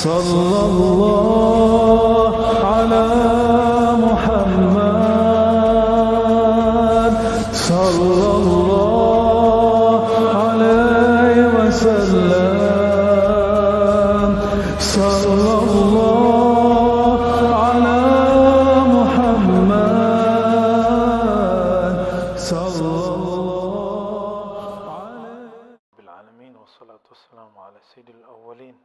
صلى الله على محمد صلى الله عليه وسلم صلى الله على محمد صلى الله عليه بالعالمين والصلاة والسلام على سيد الأولين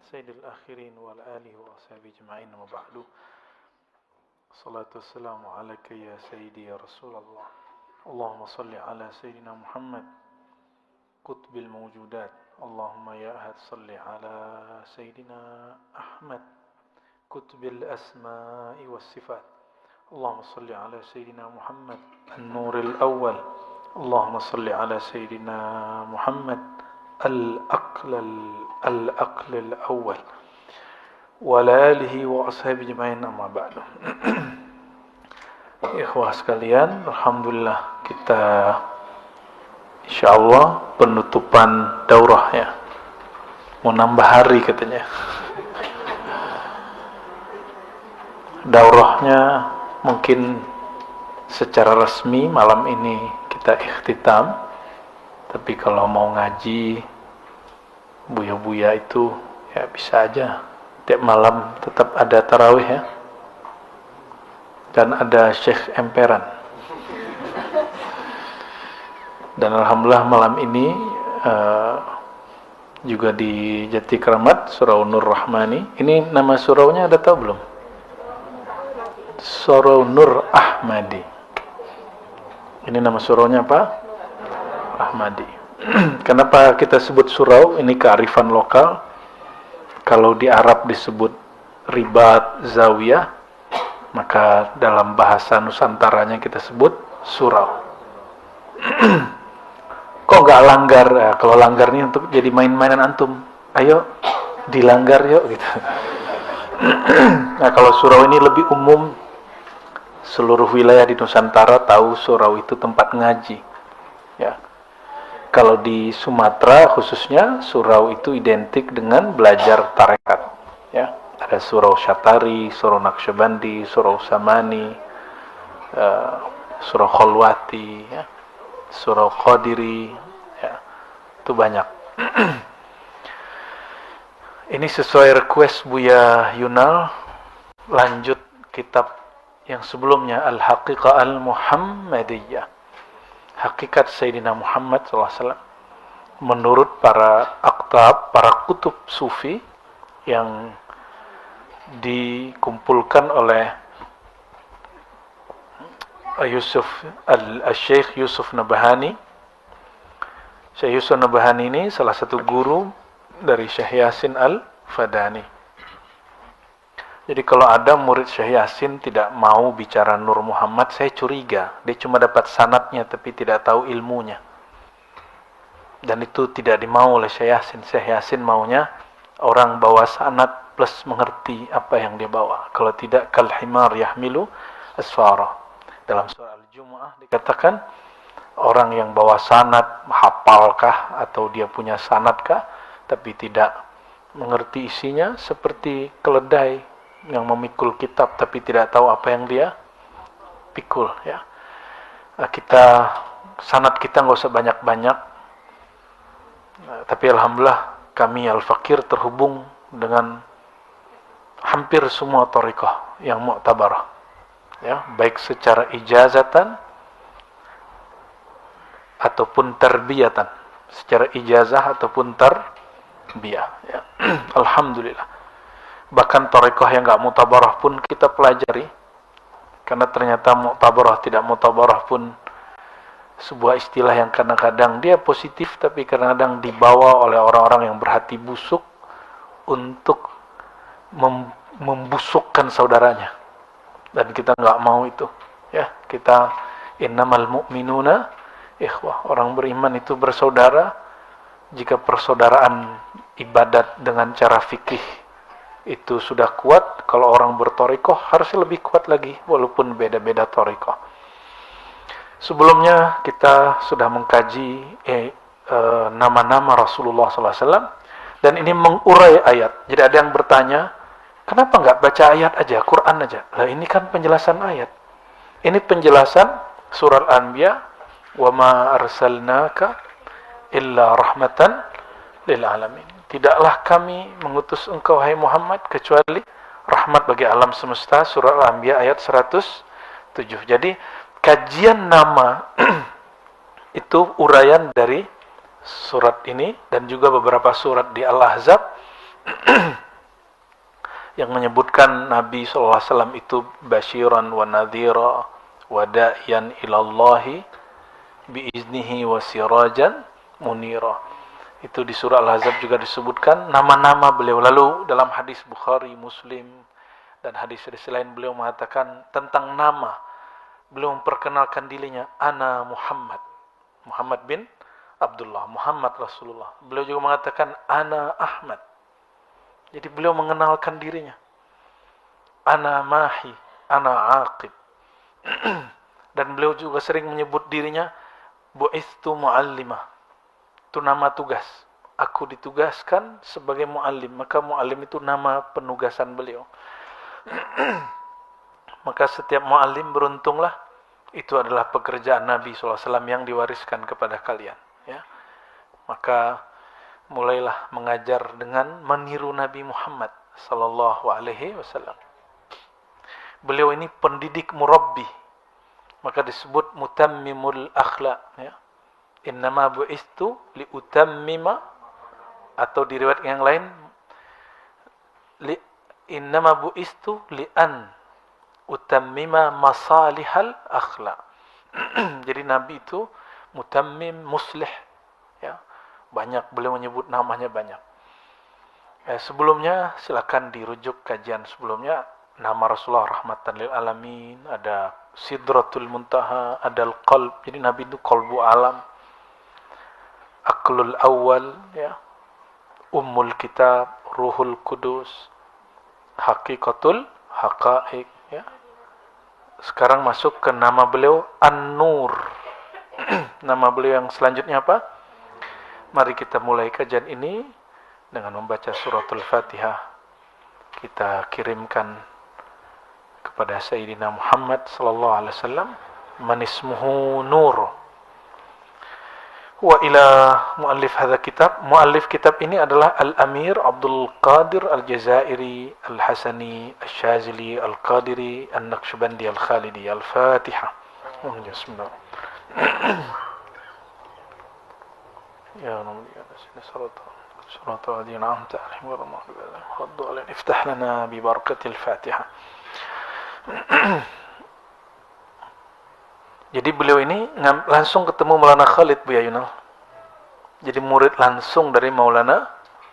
سيد الآخرين والآله وأصحابه أجمعين وبعد الصلاة والسلام عليك يا سيدي يا رسول الله اللهم صل على سيدنا محمد قطب الموجودات اللهم يا أحد صل على سيدنا أحمد قطب الأسماء والصفات اللهم صل على سيدنا محمد النور الأول اللهم صل على سيدنا محمد الأقل الأول وعلى آله وأصحابه أجمعين أما بعد. Ikhwah sekalian, alhamdulillah kita insyaallah penutupan daurah ya. Mau nambah hari katanya. Daurahnya mungkin secara resmi malam ini kita ikhtitam. Tapi kalau mau ngaji buya-buya itu ya bisa aja tiap malam tetap ada tarawih ya. Dan ada Syekh Emperan. Dan alhamdulillah malam ini juga di Jati Kramat Surau Nur Rahmani. Ini nama suraunya ada tahu belum? Surau Nur Ahmadi. Ini nama suraunya apa? Ahmadi. Kenapa kita sebut surau? Ini kearifan lokal. Kalau di Arab disebut ribat zawiyah, maka dalam bahasa Nusantaranya kita sebut surau. Kok nggak langgar? Ya, kalau langgar ini untuk jadi main-mainan antum. Ayo dilanggar yuk gitu. Nah kalau surau ini lebih umum. Seluruh wilayah di Nusantara tahu surau itu tempat ngaji. Ya. Kalau di Sumatera khususnya surau itu identik dengan belajar tarekat. Ya, ada surau Syatari, surau Naqsyabandi, surau Samani, surau Kholwati, ya, surau Qadiri, ya, itu banyak. Ini sesuai request Buya Yunal, lanjut kitab yang sebelumnya Al-Haqiqah Al-Muhammadiyah. Hakikat Sayyidina Muhammad SAW menurut para aktab, para kutub sufi yang dikumpulkan oleh Syekh Yusuf Nabahani. Syekh Yusuf Nabahani ini salah satu guru dari Syekh Yasin Al-Fadani. Jadi kalau ada murid Syekh Yasin tidak mau bicara Nur Muhammad, saya curiga. Dia cuma dapat sanadnya tapi tidak tahu ilmunya. Dan itu tidak dimau oleh Syekh Yasin. Syekh Yasin maunya orang bawa sanad plus mengerti apa yang dia bawa. Kalau tidak, kalhimar yahmilu asfara. Dalam surah Al-Jumu'ah dikatakan, orang yang bawa sanad, hafalkah atau dia punya sanadkah, tapi tidak mengerti isinya, seperti keledai yang memikul kitab tapi tidak tahu apa yang dia pikul ya. Kita sanad kita nggak usah banyak-banyak, tapi alhamdulillah kami Al-Fakir terhubung dengan hampir semua thariqah yang mu'tabarah ya, baik secara ijazatan ataupun tarbiyatan, secara ijazah ataupun tarbiyah ya. Alhamdulillah. Bahkan thariqah yang enggak mutabarah pun kita pelajari. Karena ternyata mutabarah tidak mutabarah pun sebuah istilah yang kadang-kadang dia positif tapi kadang-kadang dibawa oleh orang-orang yang berhati busuk untuk membusukkan saudaranya. Dan kita enggak mau itu. Ya, kita innamal mu'minuna ikhwah. Orang beriman itu bersaudara. Jika persaudaraan ibadat dengan cara fikih itu sudah kuat, kalau orang berthariqah harusnya lebih kuat lagi walaupun beda-beda thariqah. Sebelumnya kita sudah mengkaji nama-nama Rasulullah SAW Dan ini mengurai ayat. Jadi ada yang bertanya, kenapa nggak baca ayat aja, Quran aja? Lah ini kan penjelasan ayat. Ini penjelasan surah Al-Anbiya, wa ma arsalnaka illa rahmatan lil alamin. Tidaklah kami mengutus engkau hai Muhammad kecuali rahmat bagi alam semesta, surah Al-Anbiya ayat 107. Jadi kajian nama itu uraian dari surat ini dan juga beberapa surat di Al-Ahzab yang menyebutkan Nabi SAW itu basyiran wa nadhira wa da'iyan ilallahi biiznihi wa sirajan munira. Itu di surah Al-Ahzab juga disebutkan nama-nama beliau. Lalu dalam hadis Bukhari, Muslim dan hadis-hadis lain beliau mengatakan tentang nama. Beliau memperkenalkan dirinya, ana Muhammad. Muhammad bin Abdullah, Muhammad Rasulullah. Beliau juga mengatakan ana Ahmad. Jadi beliau mengenalkan dirinya. Ana Mahi, ana Aqib. Dan beliau juga sering menyebut dirinya bu'istu mu'allimah. Itu nama tugas. Aku ditugaskan sebagai mu'allim. Maka mu'allim itu nama penugasan beliau. Maka setiap mu'allim beruntunglah. Itu adalah pekerjaan Nabi SAW yang diwariskan kepada kalian. Ya. Maka mulailah mengajar dengan meniru Nabi Muhammad sallallahu alaihi wasallam. Beliau ini pendidik murabbi. Maka disebut mutammimul akhlaq, ya. Innama bu'istu liutammima, atau di riwayat yang lain innama bu'istu li'an utammima masalihal akhlaq. Jadi Nabi itu mutammim, muslih, ya. Banyak beliau menyebut namanya banyak. Sebelumnya silakan dirujuk kajian sebelumnya. Nama Rasulullah rahmatan lil alamin, ada Sidratul Muntaha, ada Al-Qalb. Jadi Nabi itu qalbu alam. Aqlul awal, ya. Ummul kitab, Ruhul Kudus, Haqiqatul haqaiq, ya. Sekarang masuk ke nama beliau An-Nur. Nama beliau yang selanjutnya apa? Mari kita mulai kajian ini dengan membaca suratul Fatihah. Kita kirimkan kepada Sayyidina Muhammad sallallahu alaihi wasallam, man ismuhu Nur. Wa ila muallif hadha kitab. Muallif kitab ini adalah Al-Amir Abdul Qadir Al-Jazairi Al-Hasani Al-Shazili Al-Qadiri Al-Naqshbandi Al-Khalidi. Al-Fatiha. Bismillah. Ya Rabbi, ya Sayyidina Suratul Adiyya Amta Alaihi wa iftah lana bi barakatil Fatiha. Jadi beliau ini langsung ketemu Maulana Khalid, Bu Yunal. Jadi murid langsung dari Maulana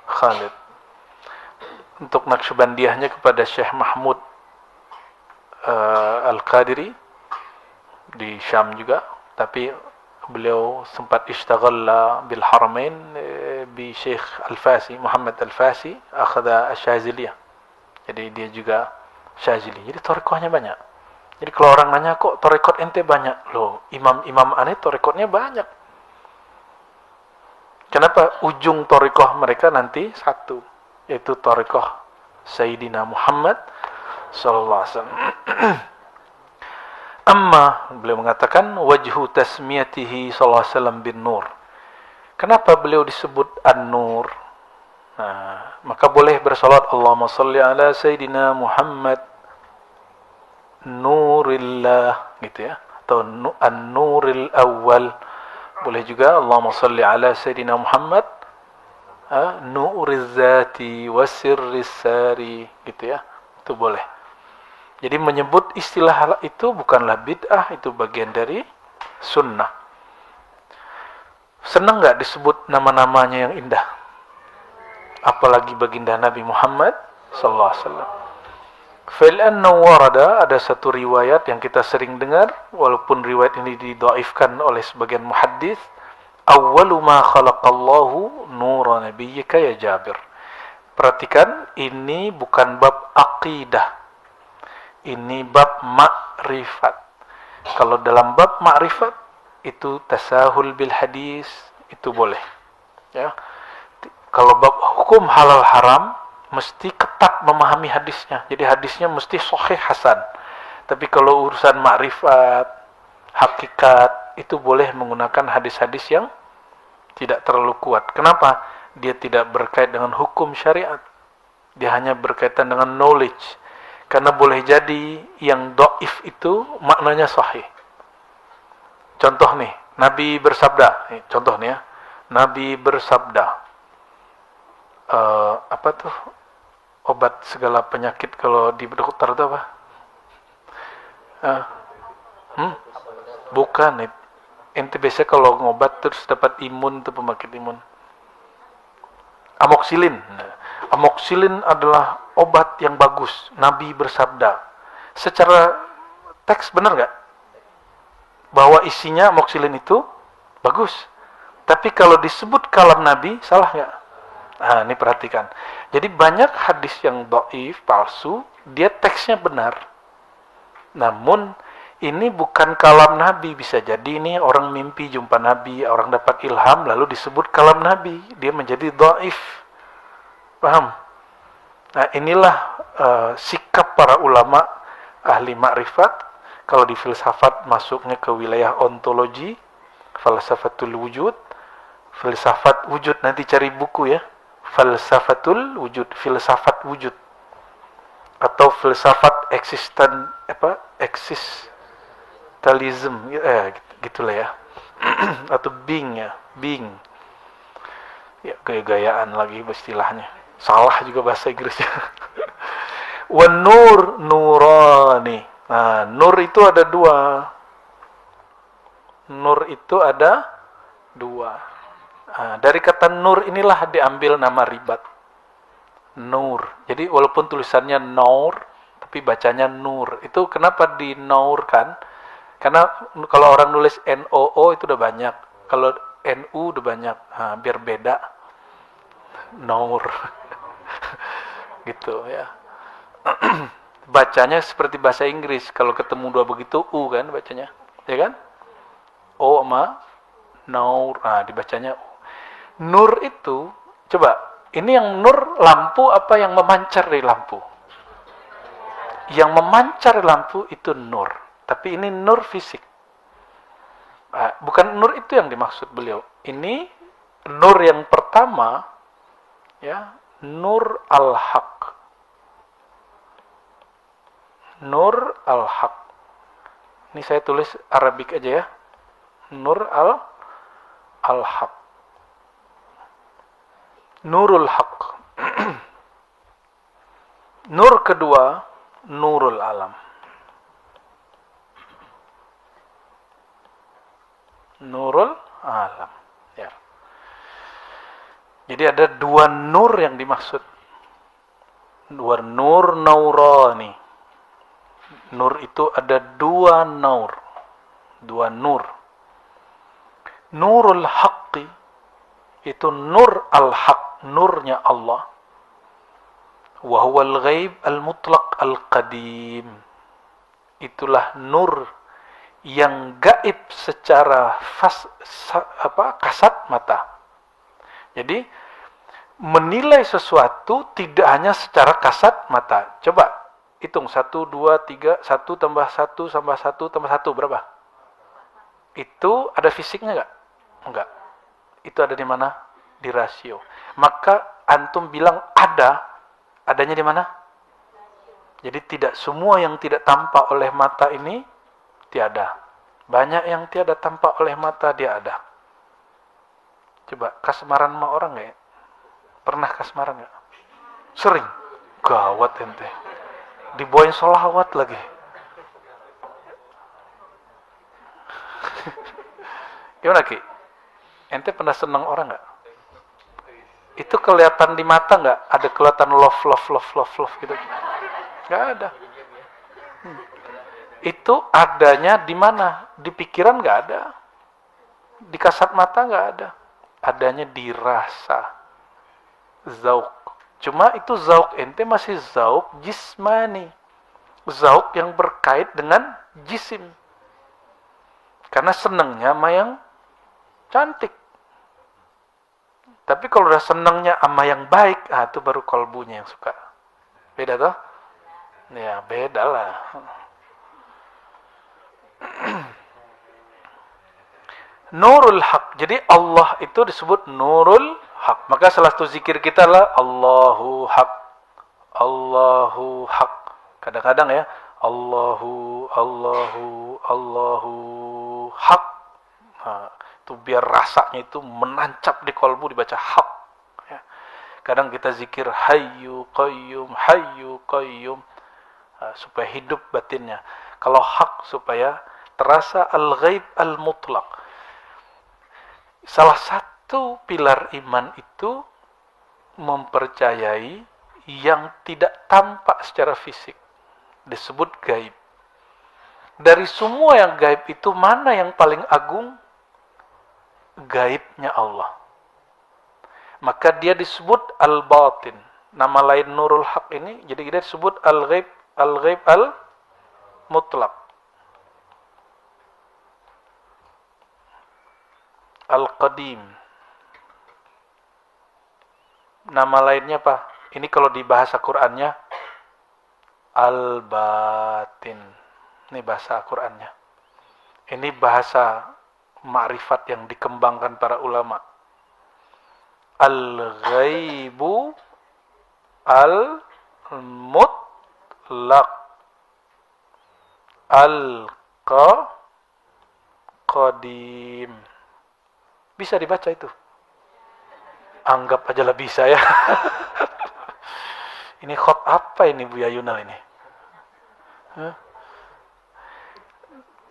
Khalid. Untuk Naqsybandiahnya kepada Syekh Mahmud Al-Qadiri di Syam juga. Tapi beliau sempat ishtaghala bil Haramain bi Syekh Al-Fasi, Muhammad Al-Fasi, akhadha Asy-Syaziliyah. Jadi dia juga Syazili. Jadi thariqahnya banyak. Jadi kalau orang nanya, kok thariqat ente banyak? Loh, imam-imam aneh thariqatnya banyak. Kenapa? Ujung thariqah mereka nanti satu, yaitu thariqah Sayyidina Muhammad sallallahu alaihi wasallam. Amma beliau mengatakan wajhu tasmiyatihi sallallahu alaihi wasallam bin nur. Kenapa beliau disebut An-Nur? Nah, maka boleh bersalat Allahumma salli ala Sayyidina Muhammad Nurillah, gitu ya, atau An-Nuril Awwal. Boleh juga Allahumma salli ala Sayyidina Muhammad Nuriz Zati Wasirris Sari, gitu ya. Itu boleh. Jadi menyebut istilah itu bukanlah bid'ah, itu bagian dari sunnah. Senang nggak disebut nama-namanya yang indah? Apalagi baginda Nabi Muhammad sallallahu alaihi wasallam. Fa'anna warada, ada satu riwayat yang kita sering dengar, walaupun riwayat ini didhaifkan oleh sebagian muhaddits, awwalu ma khalaqallahu nura nabiyyika ya Jabir. Perhatikan, ini bukan bab aqidah. Ini bab ma'rifat. Kalau dalam bab ma'rifat itu tasahul bil hadis, itu boleh. Ya. Kalau bab hukum halal haram, mesti ketat memahami hadisnya. Jadi hadisnya mesti sahih hasan. Tapi kalau urusan ma'rifat, hakikat, itu boleh menggunakan hadis-hadis yang tidak terlalu kuat. Kenapa? Dia tidak berkait dengan hukum syariat. Dia hanya berkaitan dengan knowledge. Karena boleh jadi yang dhaif itu maknanya sahih. Contoh nih, Nabi bersabda. Contoh nih ya. Nabi bersabda. Apa tuh? Obat segala penyakit kalau di dokter itu apa? Bukan. Ente biasa kalau ngobat terus dapat imun, itu penyakit imun. Amoxicillin. Amoxicillin adalah obat yang bagus. Nabi bersabda. Secara teks benar nggak? Bahwa isinya amoxicillin itu bagus. Tapi kalau disebut kalam Nabi, salah nggak? Nah, ini perhatikan. Jadi banyak hadis yang dhaif, palsu, dia teksnya benar. Namun ini bukan kalam Nabi. Bisa jadi ini orang mimpi jumpa Nabi, orang dapat ilham lalu disebut kalam Nabi. Dia menjadi dhaif. Paham? Nah, inilah sikap para ulama ahli makrifat. Kalau di filsafat masuknya ke wilayah ontologi, falsafatul wujud, filsafat wujud, nanti cari buku ya. Falsafatul wujud, filsafat wujud, atau filsafat existentialism, gitulah ya. Atau being ya, being. Ya, gaya-gayaan lagi istilahnya. Salah juga bahasa Inggrisnya. Wan nur nurani. Nah, nur itu ada dua. Nur itu ada dua. Nah, dari kata nur inilah diambil nama ribat. Nur. Jadi walaupun tulisannya nur, tapi bacanya nur. Itu kenapa dinaurkan? Karena kalau orang nulis NOO itu udah banyak. Kalau NU udah banyak. Nah, biar beda. Nur. Gitu ya. Bacanya seperti bahasa Inggris. Kalau ketemu dua begitu, U kan bacanya. Ya kan? O sama nur. Nah, dibacanya U. Nur itu, coba, ini yang nur lampu apa yang memancar dari lampu? Yang memancar lampu itu nur. Tapi ini nur fisik. Bukan nur itu yang dimaksud beliau. Ini nur yang pertama, ya, nur al-haq. Nur al-haq. Ini saya tulis Arabik aja ya. Nur al-haq. Nurul haq. Nur kedua, nurul alam. Nurul alam. Ya. Jadi ada dua nur yang dimaksud. Dua nur naurani. Nur itu ada dua nur. Dua nur. Nurul haqqi itu nur al-haq, nurnya Allah. Wa huwal ghaib al-mutlaq al-qadim. Itulah nur yang gaib secara kasat mata. Jadi menilai sesuatu tidak hanya secara kasat mata. Coba hitung 1, 2, 3, 1 tambah 1 tambah 1 tambah 1 berapa? Itu ada fisiknya nggak? Enggak. Itu ada di mana? Di rasio. Maka antum bilang adanya di mana? Jadi tidak semua yang tidak tampak oleh mata ini tiada. Banyak yang tiada tampak oleh mata dia ada. Coba kasmaran sama orang nggak ya? Pernah kasmaran nggak? Sering. Gawat ente. Dibawain sholawat lagi. Gimana Ki? Ente pernah senang orang nggak? Itu kelihatan di mata nggak? Ada kelihatan love gitu? Nggak ada. Itu adanya di mana? Di pikiran nggak ada. Di kasat mata nggak ada. Adanya di rasa. Zauk. Cuma itu zauk ente masih zauk jismani. Zauk yang berkait dengan jisim. Karena senangnya sama yang cantik. Tapi kalau udah senangnya sama yang baik, itu baru kolbunya yang suka. Beda toh? Ya, beda lah. Nurul Haq. Jadi Allah itu disebut Nurul Haq. Maka salah satu zikir kita adalah Allahu Haq. Allahu Haq. Kadang-kadang ya, Allahu Haq. Itu biar rasanya itu menancap di kolbu dibaca Haq. Ya. Kadang kita zikir Hayyu Qayyum. Supaya hidup batinnya. Kalau Haq supaya terasa al-ghaib al-mutlaq. Salah satu pilar iman itu mempercayai yang tidak tampak secara fisik. Disebut gaib. Dari semua yang gaib itu, mana yang paling agung? Gaibnya Allah. Maka dia disebut al-batin. Nama lain Nurul Haq ini, jadi dia disebut al-ghaib al-mutlaq. Al-Qadim. Nama lainnya apa? Ini kalau di bahasa Qur'annya Al-Batin. Ini bahasa Qur'annya. Ini bahasa ma'rifat yang dikembangkan para ulama. Al-Ghaibu Al-Mutlaq. Al-Qadim. Bisa dibaca itu. Anggap aja lah bisa ya. Ini khot apa ini Bu Yayunal ini?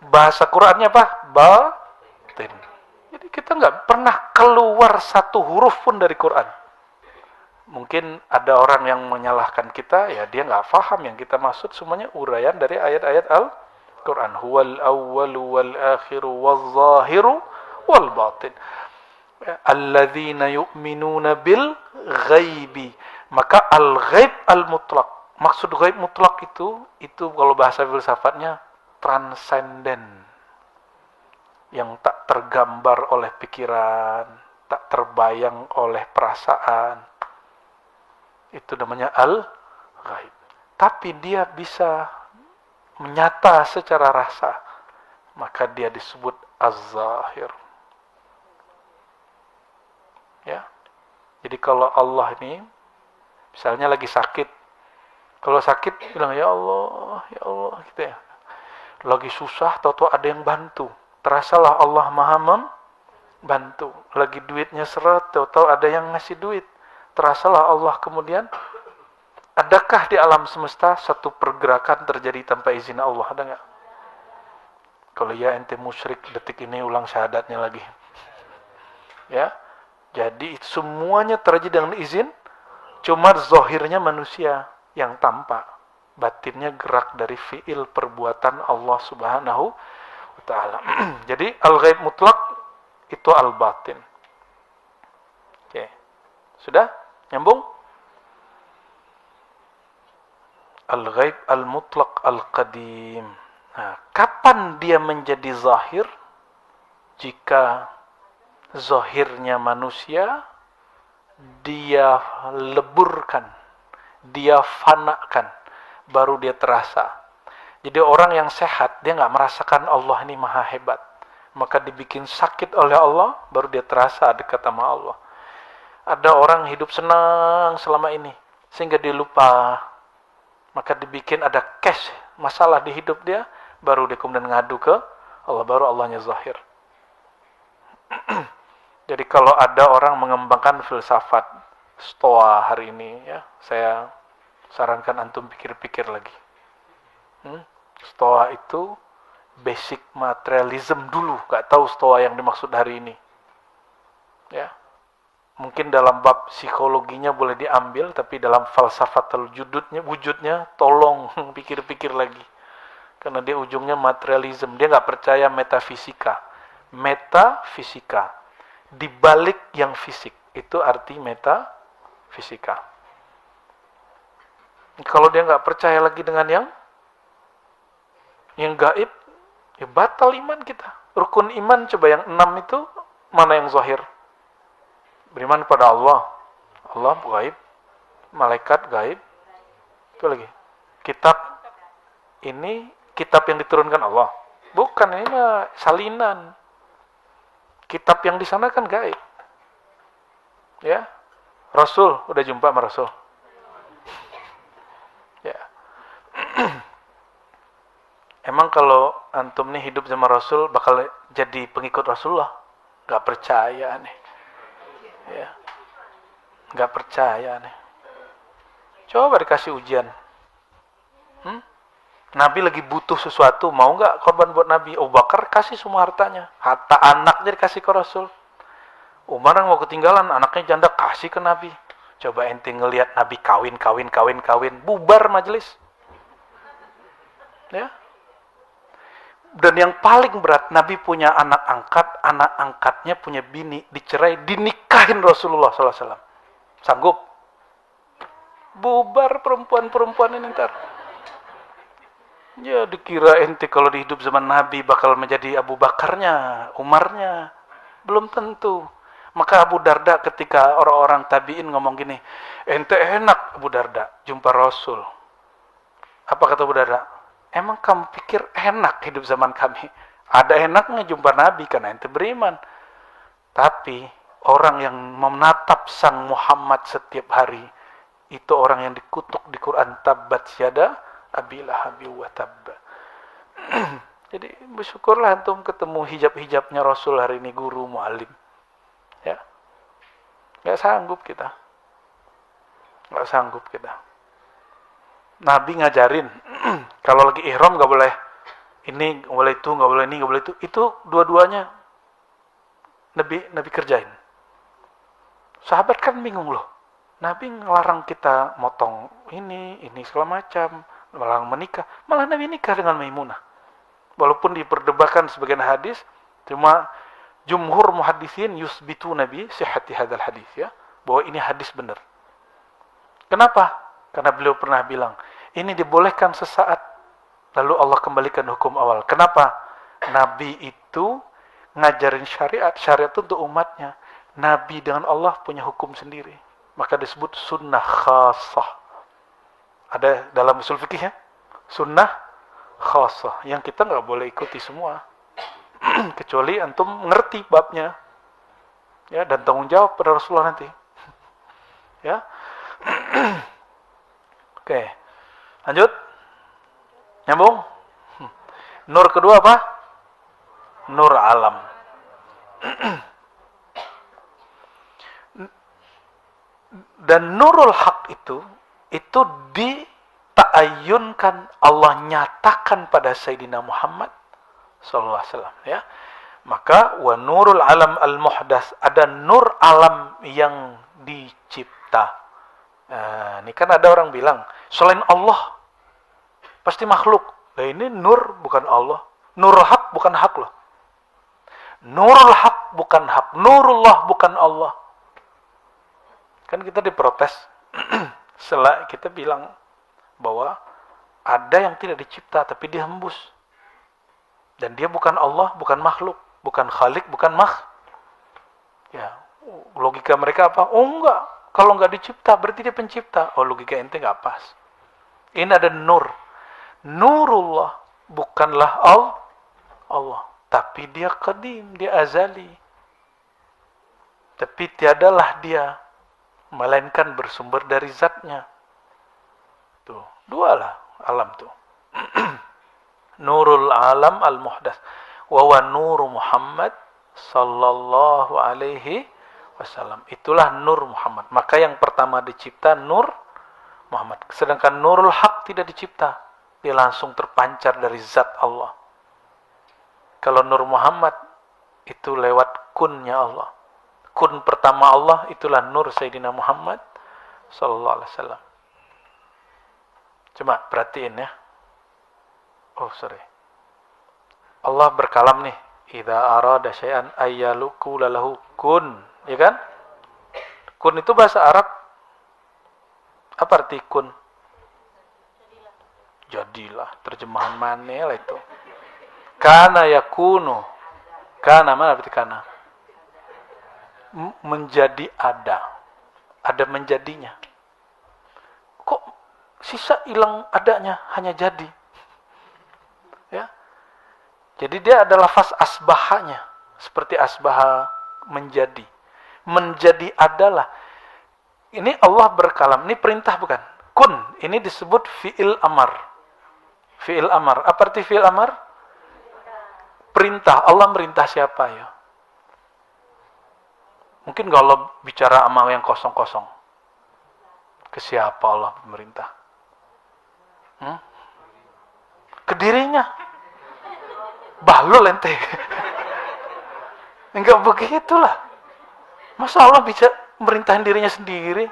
Bahasa Qur'annya apa? Batin. Jadi kita nggak pernah keluar satu huruf pun dari Qur'an. Mungkin ada orang yang menyalahkan kita, ya dia nggak paham yang kita maksud, semuanya uraian dari ayat-ayat Al-Qur'an. Huwal awwalu wal akhiru wal zahiru wal batin. Alladzina yu'minuna bil ghaibi. Maka al-ghaib al-mutlaq. Maksud ghaib mutlak itu kalau bahasa filsafatnya transenden. Yang tak tergambar oleh pikiran, tak terbayang oleh perasaan. Itu namanya al-ghaib. Tapi dia bisa menyata secara rasa. Maka dia disebut az-zahir. Ya. Jadi kalau Allah ini misalnya lagi sakit, kalau sakit bilang ya Allah gitu ya. Lagi susah, tahu-tahu ada yang bantu. Terasalah Allah Maha membantu. Lagi duitnya seret, tahu-tahu ada yang ngasih duit. Terasalah Allah kemudian. Adakah di alam semesta satu pergerakan terjadi tanpa izin Allah? Ada nggak? Kalau ya ente musyrik, detik ini ulang syahadatnya lagi. Ya. Jadi semuanya terjadi dengan izin, cuma zahirnya manusia yang tampak, batinnya gerak dari fiil perbuatan Allah Subhanahu wa taala. Jadi al-ghaib mutlak itu al-batin. Oke. Sudah? Nyambung? Al-ghaib al-mutlaq al-qadim. Nah, kapan dia menjadi zahir? Jika zahirnya manusia dia leburkan, dia fanakan, baru dia terasa. Jadi orang yang sehat, dia nggak merasakan Allah ini maha hebat. Maka dibikin sakit oleh Allah, baru dia terasa dekat sama Allah. Ada orang hidup senang selama ini, sehingga dia lupa. Maka dibikin ada cash, masalah di hidup dia, baru dia kemudian ngadu ke Allah, baru Allahnya zahir. Jadi kalau ada orang mengembangkan filsafat Stoa hari ini, ya, saya sarankan antum pikir-pikir lagi. Stoa itu basic materialism dulu, gak tahu Stoa yang dimaksud hari ini. Ya, mungkin dalam bab psikologinya boleh diambil, tapi dalam falsafatul wujudnya, tolong pikir-pikir lagi. Karena dia ujungnya materialism, dia gak percaya metafisika. Metafisika. Di balik yang fisik, itu arti metafisika. Kalau dia nggak percaya lagi dengan yang gaib, ya batal iman kita. Rukun iman coba yang 6 itu mana yang zahir? Beriman kepada Allah. Allah gaib, malaikat gaib. Itu lagi. Kitab ini kitab yang diturunkan Allah. Bukan, ini mah salinan. Kitab yang di sana kan gaib. Ya. Rasul, udah jumpa sama Rasul? Ya. Emang kalau antum nih hidup sama Rasul bakal jadi pengikut Rasulullah? Gak percaya nih. Ya. Gak percaya nih. Coba dikasih ujian. Nabi lagi butuh sesuatu, mau gak korban buat Nabi? Abu Bakar kasih semua hartanya. Harta anaknya dikasih ke Rasul. Umar yang mau ketinggalan, anaknya janda kasih ke Nabi. Coba ente ngelihat Nabi kawin, bubar majelis. Ya. Dan yang paling berat, Nabi punya anak angkatnya punya bini, dicerai, dinikahin Rasulullah SAW. Sanggup? Bubar perempuan-perempuan ini ntar. Ya dikira ente kalau di hidup zaman Nabi bakal menjadi Abu Bakarnya, Umarnya. Belum tentu. Maka Abu Darda ketika orang-orang tabi'in ngomong gini, ente enak Abu Darda jumpa Rasul. Apa kata Abu Darda? Emang kamu pikir enak hidup zaman kami? Ada enaknya jumpa Nabi karena ente beriman. Tapi orang yang menatap sang Muhammad setiap hari, itu orang yang dikutuk di Quran, tabbat yada abi lahabi wa tabba. Jadi bersyukurlah antum ketemu hijab-hijabnya Rasul hari ini, guru, muallim. Ya. Gak sanggup kita. Nabi ngajarin kalau lagi ihram gak boleh ini, gak boleh itu, gak boleh ini, gak boleh itu. Itu dua-duanya Nabi kerjain. Sahabat kan bingung loh. Nabi ngelarang kita motong ini segala macam, melarang menikah. Malah Nabi nikah dengan Maimunah. Walaupun diperdebatkan sebagian hadis, cuma jumhur muhaddisin yusbitu Nabi sihhati hadzal hadis, ya, bahwa ini hadis benar. Kenapa? Karena beliau pernah bilang, ini dibolehkan sesaat, lalu Allah kembalikan hukum awal. Kenapa? Nabi itu ngajarin syariat itu untuk umatnya. Nabi dengan Allah punya hukum sendiri. Maka disebut sunnah khasah. Ada dalam usul fikih ya? Sunnah khasah. Yang kita nggak boleh ikuti semua. Kecuali antum ngerti babnya. Ya, dan tanggung jawab pada Rasulullah nanti. Ya. Oke, lanjut. Nyambung. Nur kedua apa? Nur alam. Dan nurul haq itu dita'ayyunkan, Allah nyatakan pada Sayyidina Muhammad sallallahu alaihi wasallam, ya. Maka wa nurul alam al-muhdas, ada nur alam yang dicipta. Nah, ini kan ada orang bilang, selain Allah pasti makhluk. Nah, ini nur bukan Allah. Nurul haq bukan hak loh. Nurul haq bukan hak. Nurullah bukan Allah. Kan kita diprotes. Setelah kita bilang bahwa ada yang tidak dicipta tapi dia hembus. Dan dia bukan Allah, bukan makhluk, bukan khalik, bukan Ya, logika mereka apa? Oh enggak. Kalau nggak dicipta, berarti dia pencipta. Oh, logika ente nggak pas. Ini ada nur. Nurullah bukanlah Allah. Tapi dia qadim, dia azali. Tapi tiadalah dia. Melainkan bersumber dari zatnya. Tuh, dua lah alam tuh. Nurul alam al-muhdas. Wa nuru Muhammad sallallahu alaihi wasallam. Itulah nur Muhammad. Maka yang pertama dicipta nur Muhammad. Sedangkan nurul haq tidak dicipta. Dia langsung terpancar dari zat Allah. Kalau nur Muhammad itu lewat kunnya Allah. Kun pertama Allah itulah nur Sayyidina Muhammad sallallahu alaihi wasallam. Coba perhatiin ya. Allah berkalam nih. Idza arada syai'an ayyaluku lahu kun. Ya kan? Kun itu bahasa Arab. Apa arti kun? Jadilah. Terjemahan mana lah itu? Kana yakunu. Kana mana arti kana? menjadi ada. Ada menjadinya. Kok sisa hilang adanya, hanya jadi? Ya. Jadi dia adalah lafaz asbahanya. Seperti asbaha menjadi. Menjadi adalah. Ini Allah berkalam. Ini perintah bukan? Kun. Ini disebut fi'il amar. Fi'il amar. Apa arti fi'il amar? Perintah. Allah merintah siapa ya? Mungkin kalau Allah bicara sama yang kosong-kosong. Ke siapa Allah memerintah? Ke dirinya. Balul ente. Enggak begitulah. Masa Allah bisa merintahin dirinya sendiri?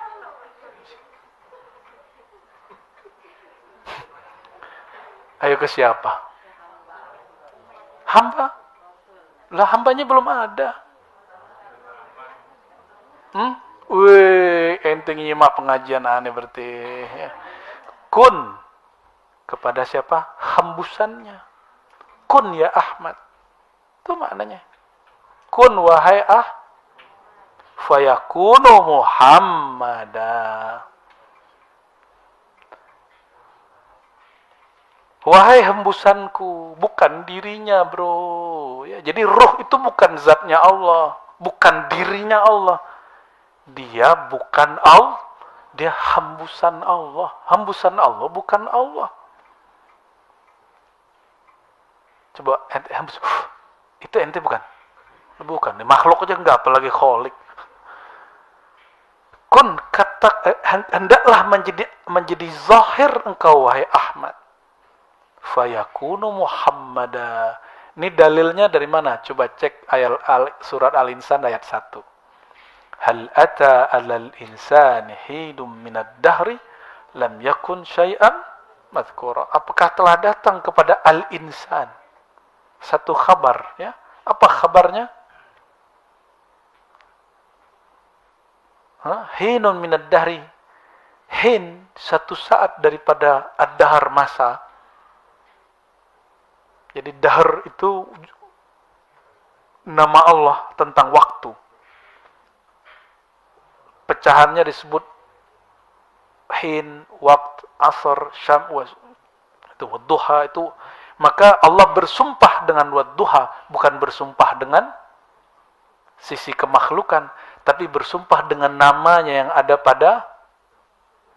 Ayo ke siapa? Hamba. Lah hambanya belum ada. Wih, ente nyimak pengajian aneh berarti. Ya. Kun kepada siapa? Hembusannya. Kun ya Ahmad. Itu maknanya. Kun wahai fayakunu Muhammada. Wahai hembusanku, bukan dirinya, bro. Ya, jadi ruh itu bukan zatnya Allah, bukan dirinya Allah. Dia bukan Allah, dia hembusan Allah. Hembusan Allah bukan Allah. Coba ente hembus. Itu ente bukan? Bukan. Makhluk aja enggak, apalagi kholik. Kun kata hendaklah menjadi zahir engkau wahai Ahmad. Fayakunu Muhammada. Ini dalilnya dari mana? Coba cek surat Al-Insan ayat 1. Hal ata 'alal insani hidum minad dahri lam yakun syai'an madhkura. Apakah telah datang kepada al-insan satu kabar, ya? Apa kabarnya? Hinun minad dahri. Hin, satu saat daripada ad-dahr, masa. Jadi dahr itu nama Allah tentang waktu. Pecahannya disebut hin, waqt, asr, syam, itu wadduha itu. Maka Allah bersumpah dengan wadduha, bukan bersumpah dengan sisi kemakhlukan, tapi bersumpah dengan namanya yang ada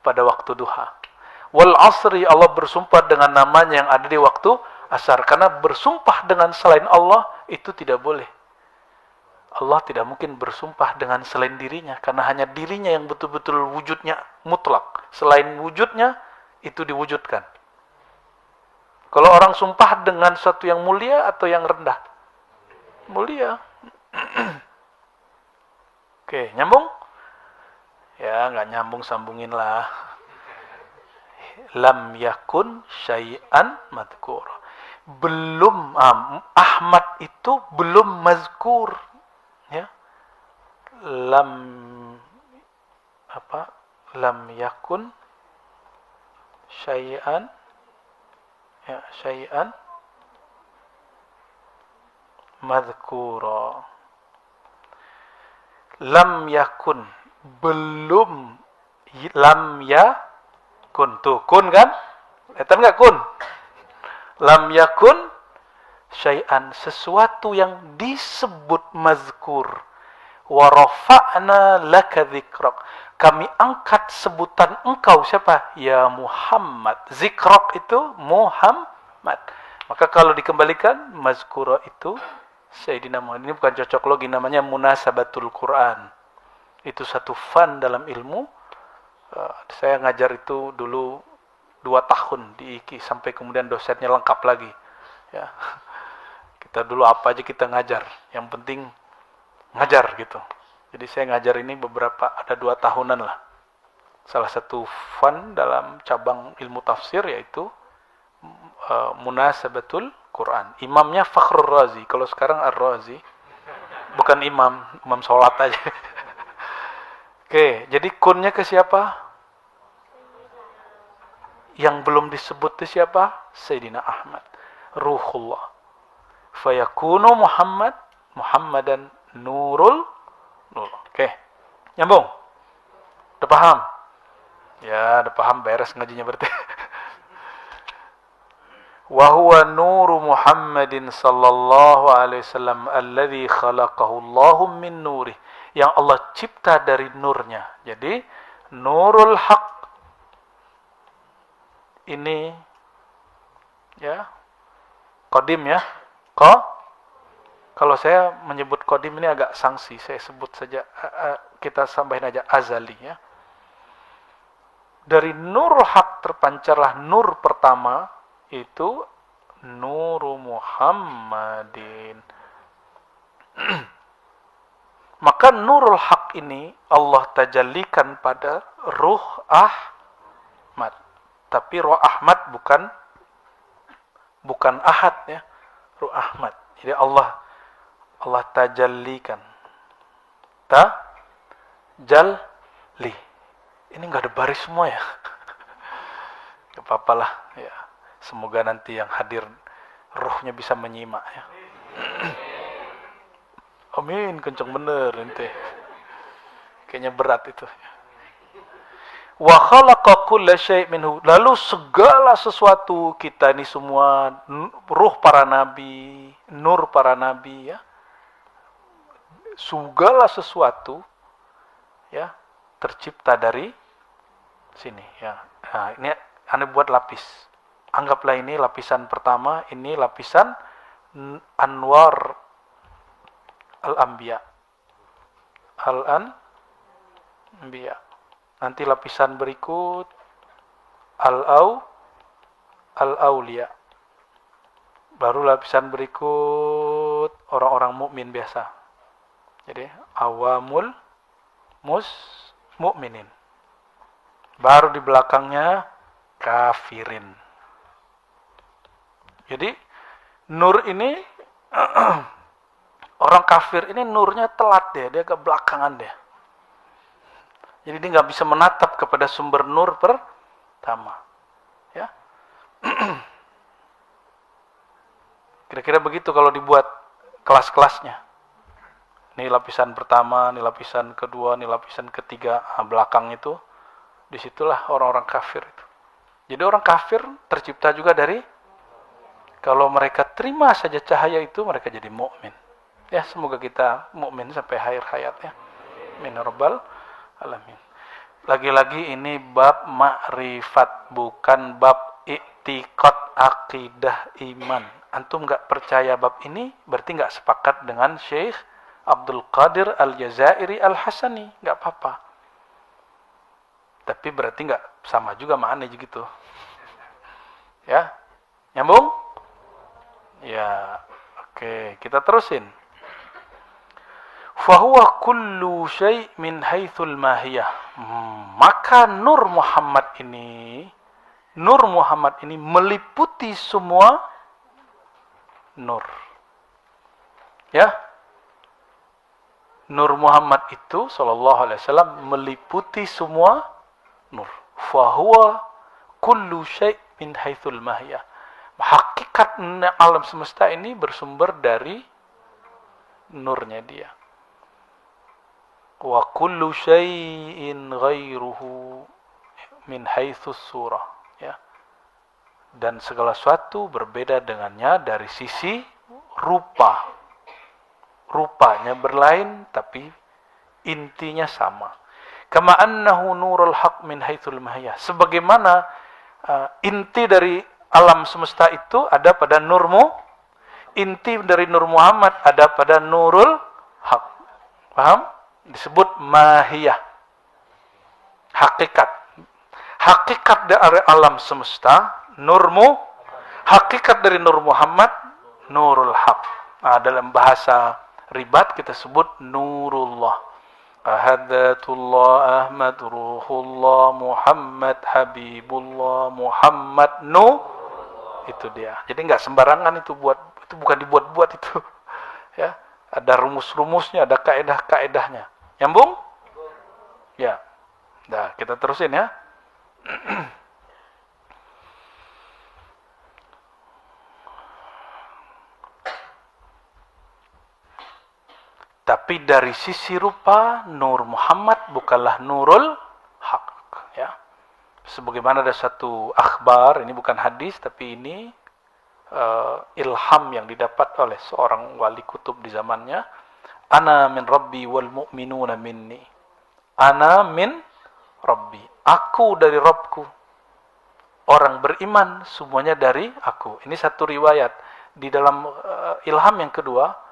pada waktu duha. Wal asri, Allah bersumpah dengan namanya yang ada di waktu asar. Karena bersumpah dengan selain Allah itu tidak boleh. Allah tidak mungkin bersumpah dengan selain dirinya, karena hanya dirinya yang betul-betul wujudnya mutlak. Selain wujudnya, itu diwujudkan. Kalau orang sumpah dengan sesuatu yang mulia atau yang rendah? Mulia. Oke, nyambung? Ya, nggak nyambung, sambungin lah. Lam yakun syai'an madhkur. Belum, Ahmad itu belum mazkur. Ya, lam yakun syai'an, ya, syai'an madhkura. Lam yakun, belum, lam yakun, tuh kun kan, lihat nggak kun? Lam yakun syai'an, sesuatu yang disebut mazkur. Wa rafa'na laka dzikrak, kami angkat sebutan engkau siapa? Ya Muhammad. Zikrak itu Muhammad. Maka kalau dikembalikan, mazkura itu Sayyidina Muhammad. Ini bukan cocok logi, namanya munasabatul Quran. Itu satu fun dalam ilmu. Saya ngajar itu dulu 2 tahun di IKI, sampai kemudian dosennya lengkap lagi. Ya. Kita dulu apa aja kita ngajar, yang penting ngajar gitu. Jadi saya ngajar ini ada 2 tahunan lah. Salah satu fun dalam cabang ilmu tafsir yaitu munasabatul Quran. Imamnya Fakhrur Razi. Kalau sekarang Ar-Razi, bukan imam sholat aja. Oke, jadi kunnya ke siapa? Yang belum disebut itu siapa? Sayyidina Ahmad, Ruhullah. Fayakunu Muhammadan nurul Oke. Nyambung? Udah paham? Ya, udah paham, beres ngajinya berarti. Wa huwa nuru Muhammadin sallallahu alaihi wasallam alladzi khalaqahu Allahu min nurih. Yang Allah cipta dari nurnya. Jadi, nurul haq ini ya, qadim ya. Kalau saya menyebut qadim ini agak sanksi, saya sebut saja kita tambahin aja azali ya. Dari nurul haq terpancarlah nur pertama, itu Nuru Muhammadin. Maka nurul haq ini Allah tajallikan pada ruh Ahmad. Tapi ruh Ahmad bukan ahad ya. Ruh Ahmad. Jadi Allah tajallikan. Tajalli. Ini enggak ada baris semua ya. Gak apa-apa lah ya. Semoga nanti yang hadir ruhnya bisa menyimak ya. Amin, kenceng bener ente. Kayaknya berat itu. Wa khalaqa kulla syai' minhu. Lalu segala sesuatu kita ini semua ruh para nabi, nur para nabi ya. Segala sesuatu ya tercipta dari sini ya. Nah, ini Anda buat lapis. Anggaplah ini lapisan pertama, ini lapisan Anwar Al-Anbiya. Al-Anbiya. Nanti lapisan berikut Al-Auliya. Baru lapisan berikut orang-orang mukmin biasa. Jadi awamul mukminin. Baru di belakangnya kafirin. Jadi nur ini orang kafir ini nurnya telat dia kebelakangan dia. Jadi dia nggak bisa menatap kepada sumber nur pertama. Ya. Kira-kira begitu kalau dibuat kelas-kelasnya. Ini lapisan pertama, ini lapisan kedua, ini lapisan ketiga. Nah, belakang itu, disitulah orang-orang kafir itu. Jadi orang kafir tercipta juga dari, kalau mereka terima saja cahaya itu, mereka jadi mukmin. Ya, semoga kita mukmin sampai akhir hayat ya. Amin rabbal alamin. Lagi-lagi ini bab ma'rifat, bukan bab i'tiqad, akidah, iman. Antum enggak percaya bab ini, berarti enggak sepakat dengan Syekh Abdul Qadir Al-Jazairi Al-Hasani, enggak apa-apa. Tapi berarti enggak sama juga maknanya gitu. Ya. Nyambung? Ya, oke, kita terusin. Fahuwa kullu syai' min haitsul mahiyah. Maka Nur Muhammad ini meliputi semua nur. Ya. Nur Muhammad itu sallallahu alaihi wasallam meliputi semua nur. Fahuwa kullu syai' min haitsul mahiyah. Hakikat alam semesta ini bersumber dari nurnya dia. Wa kullu syai'in ghairuhu min haitsus surah, ya. Dan segala sesuatu berbeda dengannya dari sisi rupa. Rupanya berlain tapi intinya sama. Kama annahu nurul haq min haitsul mahiyah. Sebagaimana inti dari alam semesta itu ada pada nurmu, inti dari Nur Muhammad ada pada nurul haq. Paham? Disebut mahiyah. Hakikat. Hakikat dari alam semesta, nurmu. Hakikat dari Nur Muhammad, nurul haq. Nah, dalam bahasa ribat kita sebut nurullah. Ahadatullah, Ahmad, Ruhullah, Muhammad, Habibullah, Muhammad, itu dia. Jadi nggak sembarangan itu bukan dibuat-buat itu. Ya, ada rumus-rumusnya, ada kaedah-kaedahnya. Nyambung? Ya. Nah, kita terusin ya. Tapi dari sisi rupa, Nur Muhammad bukanlah Nurul Haq. Ya. Sebagaimana ada satu akhbar, ini bukan hadis, tapi ini ilham yang didapat oleh seorang wali kutub di zamannya. Ana min Rabbi wal mu'minuna minni. Ana min Rabbi. Aku dari Rabbku. Orang beriman semuanya dari aku. Ini satu riwayat. Di dalam ilham yang kedua,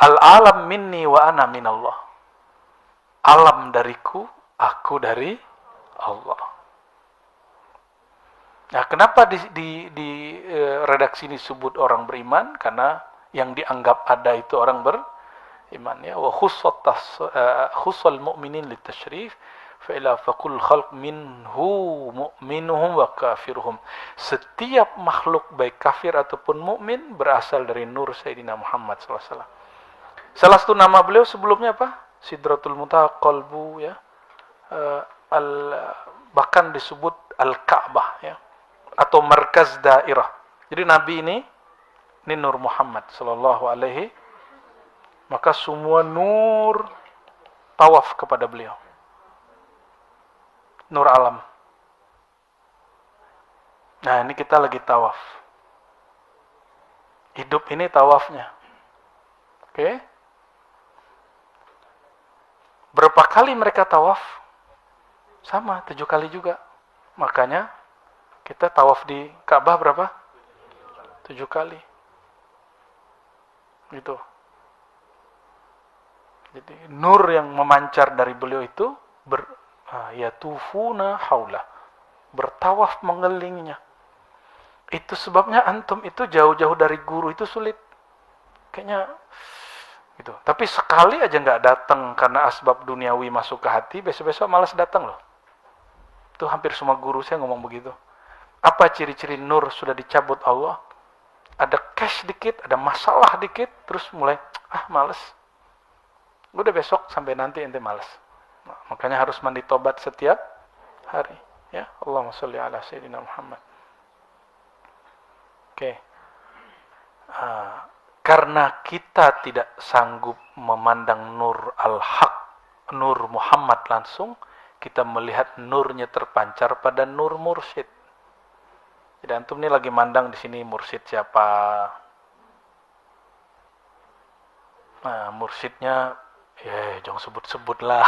al-alam minni wa ana minallah. Alam dariku, aku dari Allah. Nah, kenapa di redaksi ini disebut orang beriman? Karena yang dianggap ada itu orang beriman. Ya, wa khussal mu'minin litasyrif fa ila faqul khalq minhu mu'minuhum wa kafiruhum. Setiap makhluk baik kafir ataupun mukmin berasal dari nur Sayyidina Muhammad SAW. Salah satu nama beliau sebelumnya apa? Sidratul Muntaha, qalbu, ya. Bahkan disebut Al-Ka'bah, ya, atau markaz dairah. Jadi Nabi ini Nur Muhammad sallallahu alaihi, maka semua nur tawaf kepada beliau. Nur alam. Nah, ini kita lagi tawaf. Hidup ini tawafnya. Oke? Berapa kali mereka tawaf? Sama, 7 kali juga. Makanya kita tawaf di Ka'bah berapa? 7 kali. Gitu. Jadi nur yang memancar dari beliau itu yatufuna haula, bertawaf mengelilingnya. Itu sebabnya antum itu jauh-jauh dari guru itu sulit. Kayaknya gitu. Tapi sekali aja nggak datang karena asbab duniawi masuk ke hati, besok-besok malas datang loh. Itu hampir semua guru saya ngomong begitu. Apa ciri-ciri nur sudah dicabut Allah? Ada cash dikit, ada masalah dikit, terus mulai malas. Udah besok sampai nanti ente malas. Nah, makanya harus mandi tobat setiap hari. Ya, Allahumma sholli ala Sayyidina Muhammad. Oke. Karena kita tidak sanggup memandang nur al-haq, nur Muhammad langsung, kita melihat nurnya terpancar pada nur mursyid. Jadi antum ini lagi mandang di sini mursyid siapa? Nah, mursyidnya jangan sebut-sebut lah.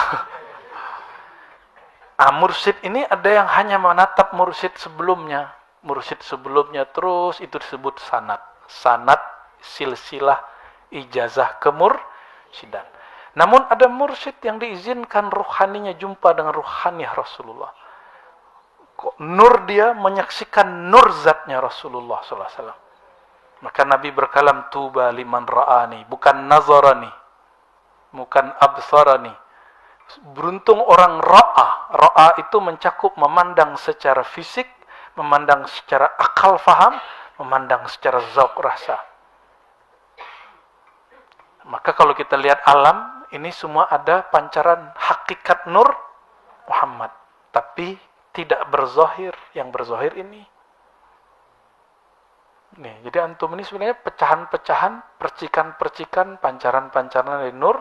Mursyid ini ada yang hanya menatap mursyid sebelumnya. Mursyid sebelumnya terus itu disebut sanad. Sanad silsilah ijazah kemursyidan. Namun ada mursyid yang diizinkan ruhaninya jumpa dengan ruhaniyah Rasulullah. Nur dia menyaksikan nur zatnya Rasulullah SAW. Maka Nabi berkalam, tuba liman ra'ani, bukan nazarani, bukan absarani. Beruntung orang ra'a. Ra'a itu mencakup memandang secara fisik, memandang secara akal faham, memandang secara zauq rasa. Maka kalau kita lihat alam, ini semua ada pancaran hakikat nur Muhammad. Tapi tidak berzahir, yang berzahir ini. Nih, jadi antum ini sebenarnya pecahan-pecahan, percikan-percikan, pancaran-pancaran dari nur.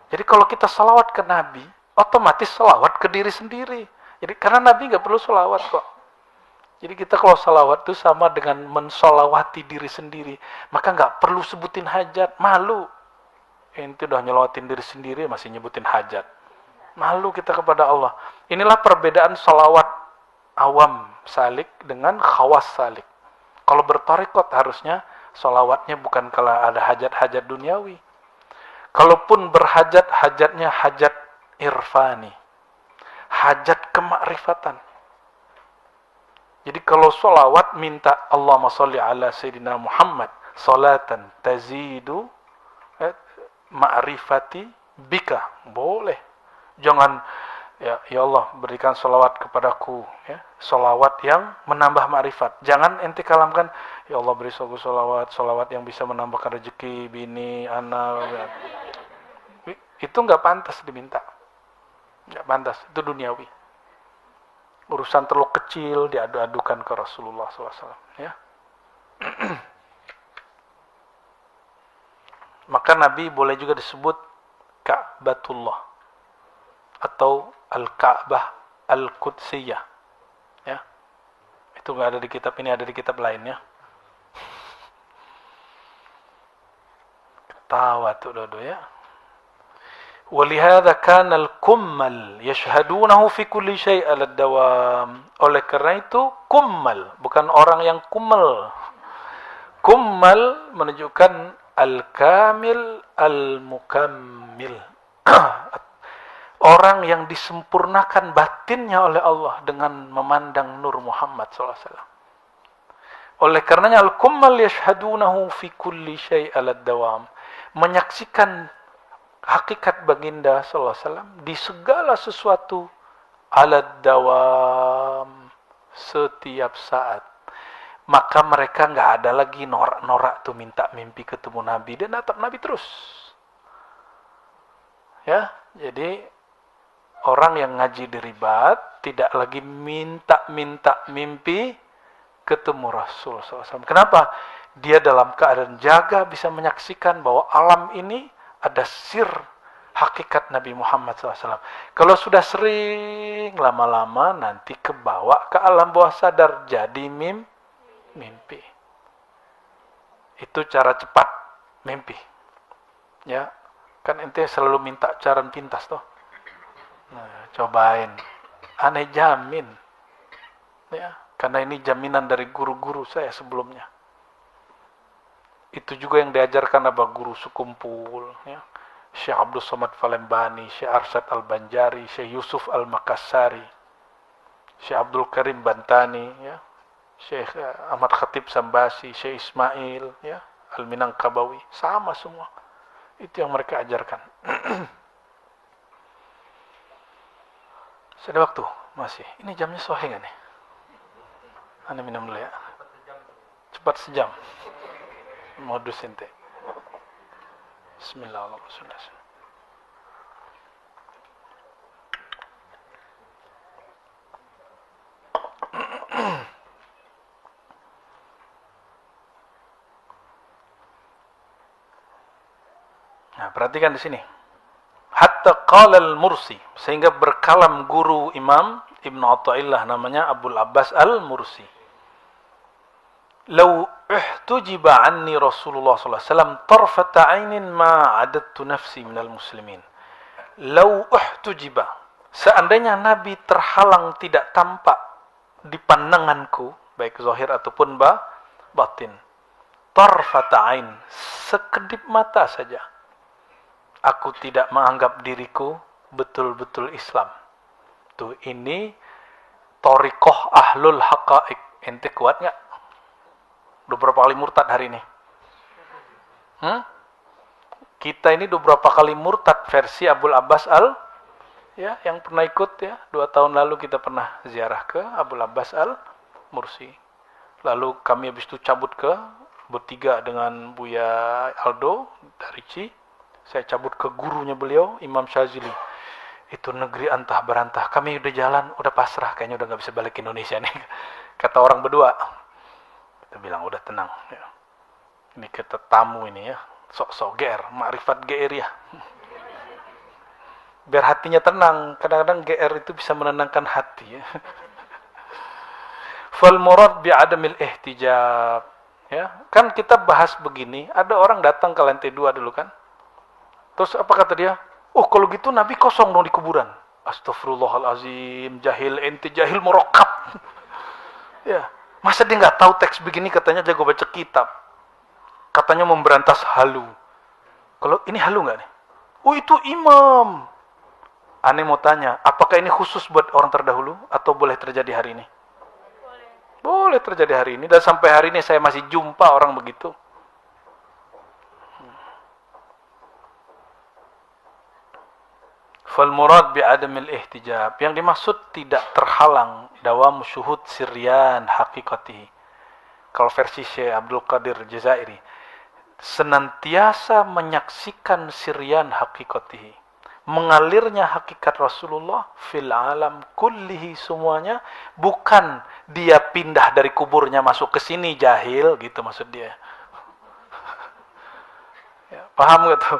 Jadi kalau kita salawat ke Nabi, otomatis salawat ke diri sendiri. Jadi karena Nabi nggak perlu salawat kok. Jadi kita kalau salawat itu sama dengan mensolawati diri sendiri. Maka nggak perlu sebutin hajat, malu. Ente udah nyelawatin diri sendiri masih nyebutin hajat. Malu kita kepada Allah. Inilah perbedaan salawat awam salik dengan khawas salik. Kalau bertarekat harusnya salawatnya bukan kalau ada hajat-hajat duniawi. Kalaupun berhajat, hajatnya hajat irfani. Hajat kemakrifatan. Jadi kalau salawat minta Allahumma sholli ala Sayyidina Muhammad salatan tazidu ma'rifati bika. Boleh. Jangan ya Allah berikan salawat kepadaku, ya. Salawat yang menambah makrifat. Jangan ente kalamkan ya Allah beri aku salawat yang bisa menambahkan rezeki bini, anak. Itu enggak pantas diminta. Enggak pantas, itu duniawi. Urusan terlalu kecil diadu-adukan ke Rasulullah SAW, ya. Maka Nabi boleh juga disebut Ka'batullah atau Al-Ka'bah Al-Qudsiyah. Ya. Itu nggak ada di kitab ini, ada di kitab lainnya. Ketawa tuh Dodo ya. Walihada kana al-kummal yashhadunahu fi kulli syai' al-dawam. Oleh karena itu kummal, bukan orang yang kummal. Kummal menunjukkan al-kamil al-mukammil. Orang yang disempurnakan batinnya oleh Allah dengan memandang nur Muhammad SAW. Oleh karenanya al-kummal yashhadunahu fi kulli syai' al-dawam. Menyaksikan hakikat baginda sallallahu alaihi wasallam di segala sesuatu alad dawam, setiap saat. Maka mereka nggak ada lagi norak-norak tuh minta mimpi ketemu Nabi, dan natap Nabi terus. Ya, jadi orang yang ngaji di ribat tidak lagi minta mimpi ketemu Rasul sallallahu alaihi wasallam. Kenapa? Dia dalam keadaan jaga bisa menyaksikan bahwa alam ini ada sir hakikat Nabi Muhammad SAW. Kalau sudah sering, lama-lama nanti kebawa ke alam bawah sadar, jadi mimpi. Itu cara cepat mimpi. Ya, kan ente selalu minta jalan pintas toh. Nah, cobain. Aneh jamin. Ya, karena ini jaminan dari guru-guru saya sebelumnya. Itu juga yang diajarkan apa guru sekumpul, ya. Syekh Abdul Somad Falembani, Syekh Arsyad Al-Banjari, Syekh Yusuf Al-Makassari, Syekh Abdul Karim Bantani, ya. Syekh Ahmad Khatib Sambasi, Syekh Ismail, ya, Al-Minangkabawi, sama semua. Itu yang mereka ajarkan. Sudah waktu masih. Ini jamnya sahih nggak nih? Anda minum dulu ya. Cepat sejam. Modus ente. Bismillahirrahmanirrahim. Nah, perhatikan di sini. Hatta qala al-Mursi, sehingga berkalam guru Imam Ibnu Athaillah namanya Abul Abbas al-Mursi. Lau ihtujiba anni Rasulullah sallallahu alaihi wasallam tarfata 'ainin ma 'adattu nafsi minal muslimin. Lau ihtujiba, seandainya Nabi terhalang tidak tampak di pandanganku, baik zahir ataupun batin. Tarfata 'ain, sekedip mata saja. Aku tidak menganggap diriku betul-betul Islam. Tuh ini thariqah ahlul haqa'iq. Ente kuat enggak? Udah berapa kali murtad hari ini? Kita ini udah berapa kali murtad versi Abul Abbas ya, yang pernah ikut ya, 2 tahun lalu kita pernah ziarah ke Abul Abbas al-Mursi. Lalu kami habis itu cabut ke bertiga dengan Buya Aldo dari Ci. Saya cabut ke gurunya beliau, Imam Syazili. Itu negeri antah berantah. Kami udah jalan, udah pasrah, kayaknya udah nggak bisa balik ke Indonesia nih. Kata orang berdua. Kita bilang udah tenang. Ya. Ini kita tamu ini ya, sok-sok GR, makrifat GR ya. Biar hatinya tenang. Kadang-kadang GR itu bisa menenangkan hati. Ya. Fal murad bi adamil ihtijab. Ya, kan kita bahas begini. Ada orang datang ke lantai 2 dulu kan. Terus apa kata dia? Oh kalau gitu Nabi kosong dong di kuburan. Astagfirullahalazim, jahil ente, jahil murokab. Ya, masa dia nggak tahu teks begini, katanya jago baca kitab. Katanya memberantas halu. Kalau ini halu nggak nih? Oh itu imam. Aneh mau tanya, apakah ini khusus buat orang terdahulu atau boleh terjadi hari ini? Boleh terjadi hari ini, dan sampai hari ini saya masih jumpa orang begitu. Fal murad bi adamil ihtijab, yang dimaksud tidak terhalang dawam syuhud siryan haqiqati. Kalau versi Syekh Abdul Qadir Jazairi, senantiasa menyaksikan siryan haqiqatihi, mengalirnya hakikat Rasulullah fil alam kullihi, semuanya, bukan dia pindah dari kuburnya masuk ke sini jahil gitu maksud dia. Ya, paham gak tuh?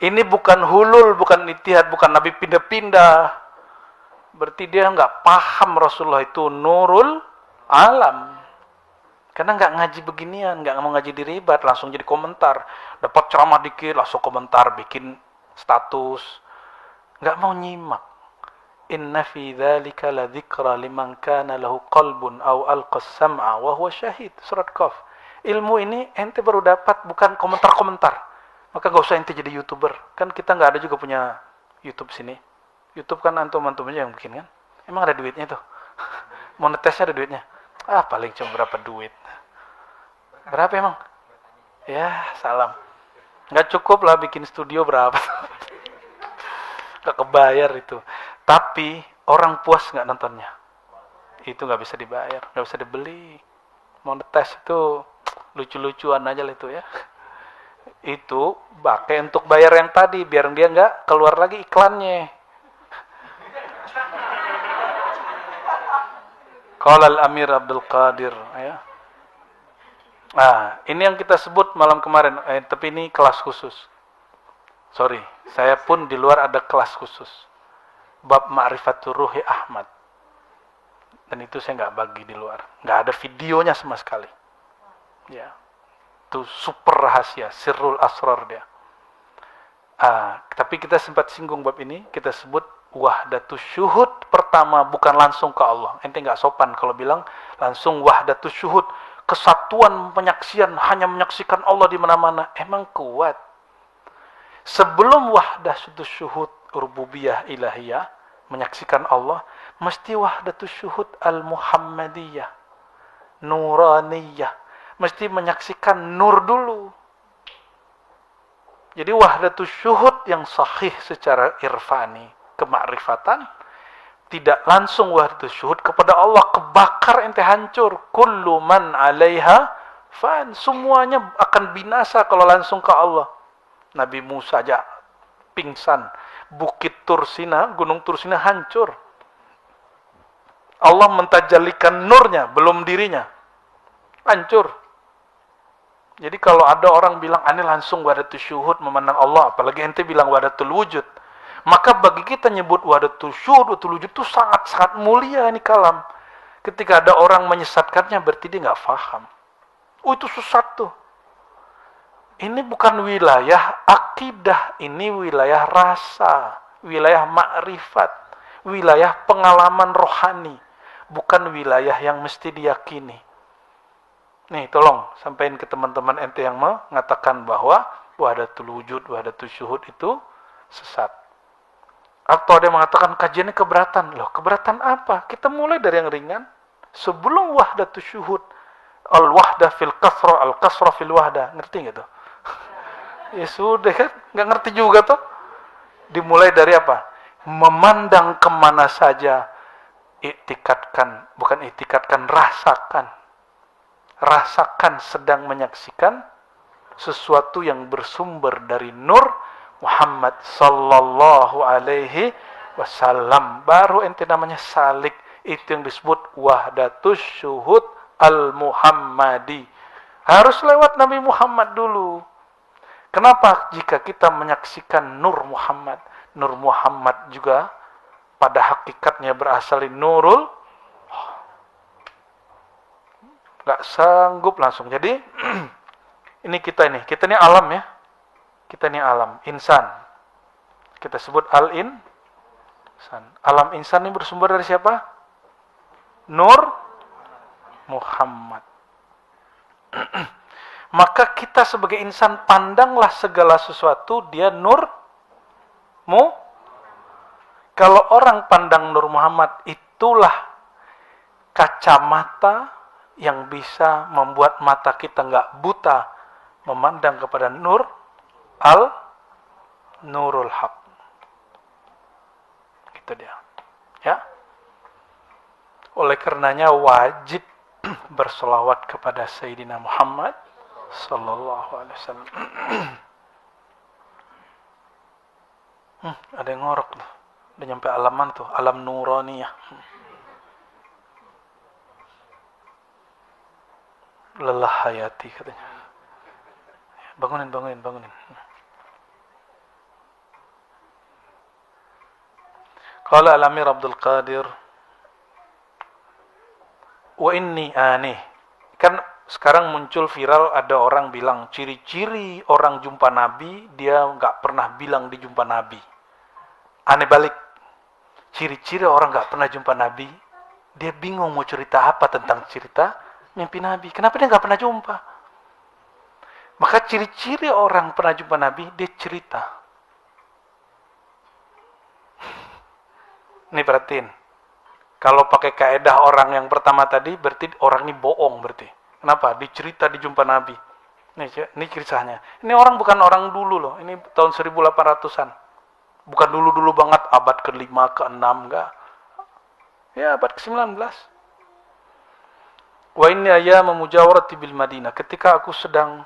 Ini bukan hulul, bukan ijtihad, bukan Nabi pindah-pindah. Berarti dia nggak paham Rasulullah itu nurul alam. Karena nggak ngaji beginian, nggak mau ngaji diribat, langsung jadi komentar. Dapat ceramah dikit, langsung komentar, bikin status. Nggak mau nyimak. Inna fi dzalika la dzikra liman kana lahu qalbun aw alqas sam'a wa huwa syahid. Surat Qaf. Ilmu ini ente baru dapat, bukan komentar-komentar. Maka gak usah ente jadi YouTuber. Kan kita nggak ada juga punya YouTube sini. YouTube kan antum-antum aja yang bikin kan. Emang ada duitnya tuh. Monetisnya ada duitnya. Paling cuma berapa duit. Berapa emang? Ya, salam. Nggak cukup lah bikin studio berapa. Nggak kebayar itu. Tapi orang puas nggak nontonnya. Itu nggak bisa dibayar, nggak bisa dibeli. Monetis itu lucu-lucuan aja lah itu ya. Itu pakai untuk bayar yang tadi, biar dia nggak keluar lagi iklannya. Qala al-Amir Abdul Qadir, ya. Ini yang kita sebut malam kemarin, tapi ini kelas khusus. Sorry, saya pun di luar ada kelas khusus. Bab Ma'rifatur Ruhi Ahmad. Dan itu saya nggak bagi di luar. Nggak ada videonya sama sekali. Ya. Itu super rahasia, sirrul asrar dia. Tapi kita sempat singgung bab ini, kita sebut wahdatus syuhud pertama, bukan langsung ke Allah. Ente nggak sopan kalau bilang langsung wahdatus syuhud, kesatuan penyaksian, hanya menyaksikan Allah di mana-mana. Emang kuat. Sebelum wahdatus syuhud rububiyah ilahiyah, menyaksikan Allah, mesti wahdatus syuhud al-muhammadiyah, nuraniyah. Mesti menyaksikan nur dulu. Jadi wahdatus syuhud yang sahih secara irfani, kemakrifatan, tidak langsung wahdatus syuhud kepada Allah, kebakar ente hancur. Kullu man 'alaiha fan, semuanya akan binasa kalau langsung ke Allah. Nabi Musa aja pingsan, Bukit Tursina, Gunung Tursina hancur. Allah mentajalikan nurnya, belum dirinya. Hancur. Jadi kalau ada orang bilang, ini langsung wahdatus syuhud memandang Allah, apalagi ente bilang wahdatul wujud, maka bagi kita nyebut wahdatul syuhud, wahdatul wujud itu sangat-sangat mulia ini kalam. Ketika ada orang menyesatkannya, berarti dia nggak paham. Itu sesat tuh. Ini bukan wilayah akidah, ini wilayah rasa, wilayah makrifat, wilayah pengalaman rohani, bukan wilayah yang mesti diyakini. Nih, tolong sampaikan ke teman-teman ente yang mengatakan bahwa wahdatul wujud, wahdatul syuhud itu sesat. Atau ada yang mengatakan kajiannya keberatan. Loh, keberatan apa? Kita mulai dari yang ringan. Sebelum wahdatul syuhud, al-wahdah fil kasra, al-kasra fil wahdah. Ngerti nggak tuh? Ya sudah kan, nggak ngerti juga tuh. Dimulai dari apa? Memandang kemana saja, iktikatkan, bukan iktikatkan, rasakan. Rasakan sedang menyaksikan sesuatu yang bersumber dari nur Muhammad sallallahu alaihi wasallam. Baru ente namanya salik. Itu yang disebut wahdatus syuhud al-Muhammadi. Harus lewat Nabi Muhammad dulu. Kenapa? Jika kita menyaksikan nur Muhammad juga pada hakikatnya berasal dari nurul, nggak sanggup langsung. Jadi ini kita ini alam ya. Kita ini alam, insan. Kita sebut al-insan. Alam insan ini bersumber dari siapa? Nur Muhammad. Maka kita sebagai insan pandanglah segala sesuatu dia Kalau orang pandang Nur Muhammad, itulah kacamata yang bisa membuat mata kita nggak buta memandang kepada Nurul Haq. Gitu dia. Ya. Oleh karenanya wajib berselawat kepada Sayyidina Muhammad sallallahu alaihi wasallam. Ada yang ngorok tuh. Udah nyampe alaman tuh, alam nuraniyah. Lelah hayati katanya. Bangunin. Qala Al-Amir Abdul Qadir, wa inni aneh. Kan sekarang muncul viral, ada orang bilang ciri-ciri orang jumpa Nabi, dia nggak pernah bilang di jumpa Nabi. Aneh balik, ciri-ciri orang nggak pernah jumpa Nabi, dia bingung mau cerita apa tentang cerita mimpi Nabi. Kenapa dia nggak pernah jumpa? Maka ciri-ciri orang pernah jumpa Nabi, dia cerita. Ini perhatiin. Kalau pakai kaedah orang yang pertama tadi, berarti orang ini bohong berarti. Kenapa? Dicerita di jumpa Nabi. Ini kisahnya. Ini orang bukan orang dulu loh. Ini tahun 1800-an. Bukan dulu-dulu banget, abad ke-5, ke-6, enggak. Ya, abad ke-19. Wa inni ayyama mujawarati bil Madinah. Ketika aku sedang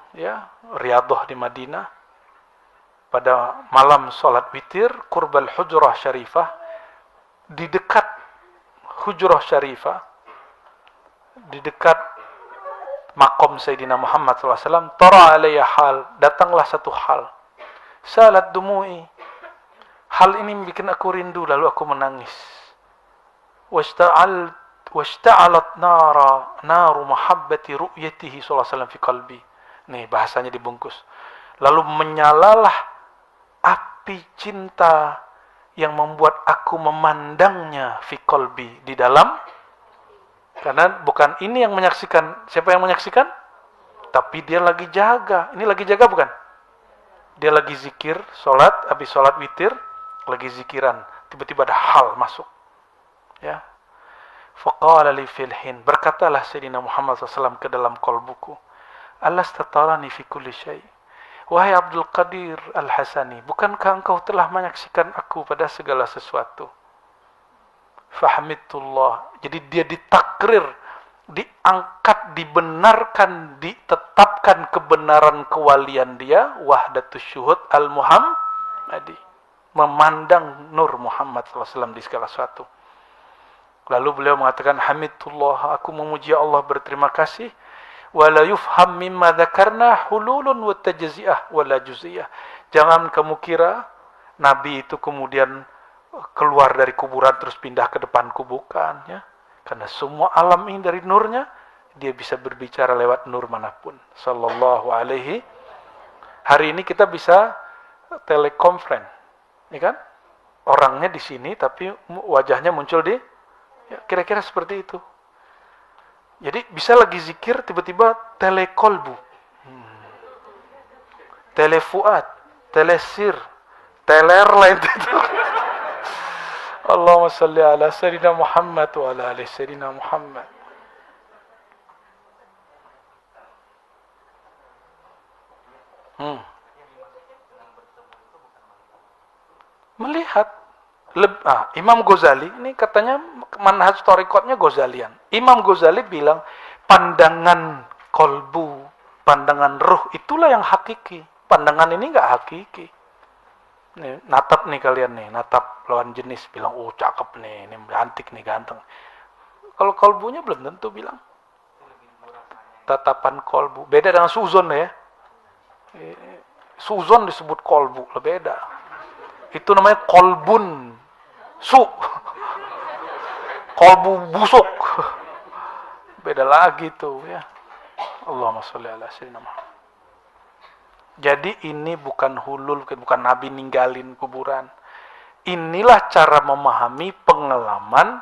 riyadhah di Madinah, pada malam salat witir, qurbal hujrah syarifah, di dekat hujrah syarifah, di dekat makom Sayyidina Muhammad SAW, tara alayya hal, datanglah satu hal. Salat dumu'i. Hal ini bikin aku rindu, lalu aku menangis. Washta'alat naru mahabbati ru'yatihi sallallahu alaihi wasallam fi qalbi. Nih bahasanya dibungkus. Lalu menyalalah api cinta yang membuat aku memandangnya fi qalbi, di dalam. Karena bukan ini yang menyaksikan. Siapa yang menyaksikan? Tapi dia lagi jaga. Ini lagi jaga bukan? Dia lagi zikir, sholat, habis sholat witir, lagi zikiran. Tiba-tiba ada hal masuk. Ya. Faqala li filhin. Berkatalah Sayyidina Muhammad SAW ke dalam kolbuku. Alasta tarani fi kulli syai'. Wahai Abdul Qadir Al-Hasani, bukankah engkau telah menyaksikan aku pada segala sesuatu? Fahmitullah. Jadi dia ditakrir, diangkat, dibenarkan, ditetapkan kebenaran kewalian dia, wahdatus syuhud al-Muhammadi, memandang nur Muhammad SAW di segala sesuatu. Lalu beliau mengatakan, hamidullah, aku memuji Allah, berterima kasih. Wala yufham mimma dzakarna hululun wa tajzi'ah wala juz'iyah. Jangan kamu kira Nabi itu kemudian keluar dari kuburan terus pindah ke depanku, bukan, ya. Karena semua alam ini dari nurnya, dia bisa berbicara lewat nur manapun. Sallallahu alaihi. Hari ini kita bisa telekonferensi, ya kan? Orangnya di sini tapi wajahnya muncul di, ya, kira-kira seperti itu. Jadi bisa lagi zikir, tiba-tiba telekolbu, telefuat, telesir, teler lain itu. Allahumma salli ala Sayyidina Muhammad wa ala ali Sayyidina Muhammad. Melihat. Imam Ghazali, ini katanya manhaj thariqatnya Ghazalian. Imam Ghazali bilang, pandangan kolbu, pandangan ruh, itulah yang hakiki. Pandangan ini nggak hakiki. Nih, natap nih kalian nih, natap lawan jenis, bilang, oh cakep nih, ini cantik nih, ganteng. Kalau kolbunya belum tentu bilang. Tatapan kolbu, beda dengan suzon ya. Suzon disebut kolbu, beda. Itu namanya kolbun su, kolbu busuk, beda lagi tuh, ya. Allahumma sholli ala sayyidina Muhammad. Jadi ini bukan hulul, bukan Nabi ninggalin kuburan. Inilah cara memahami pengalaman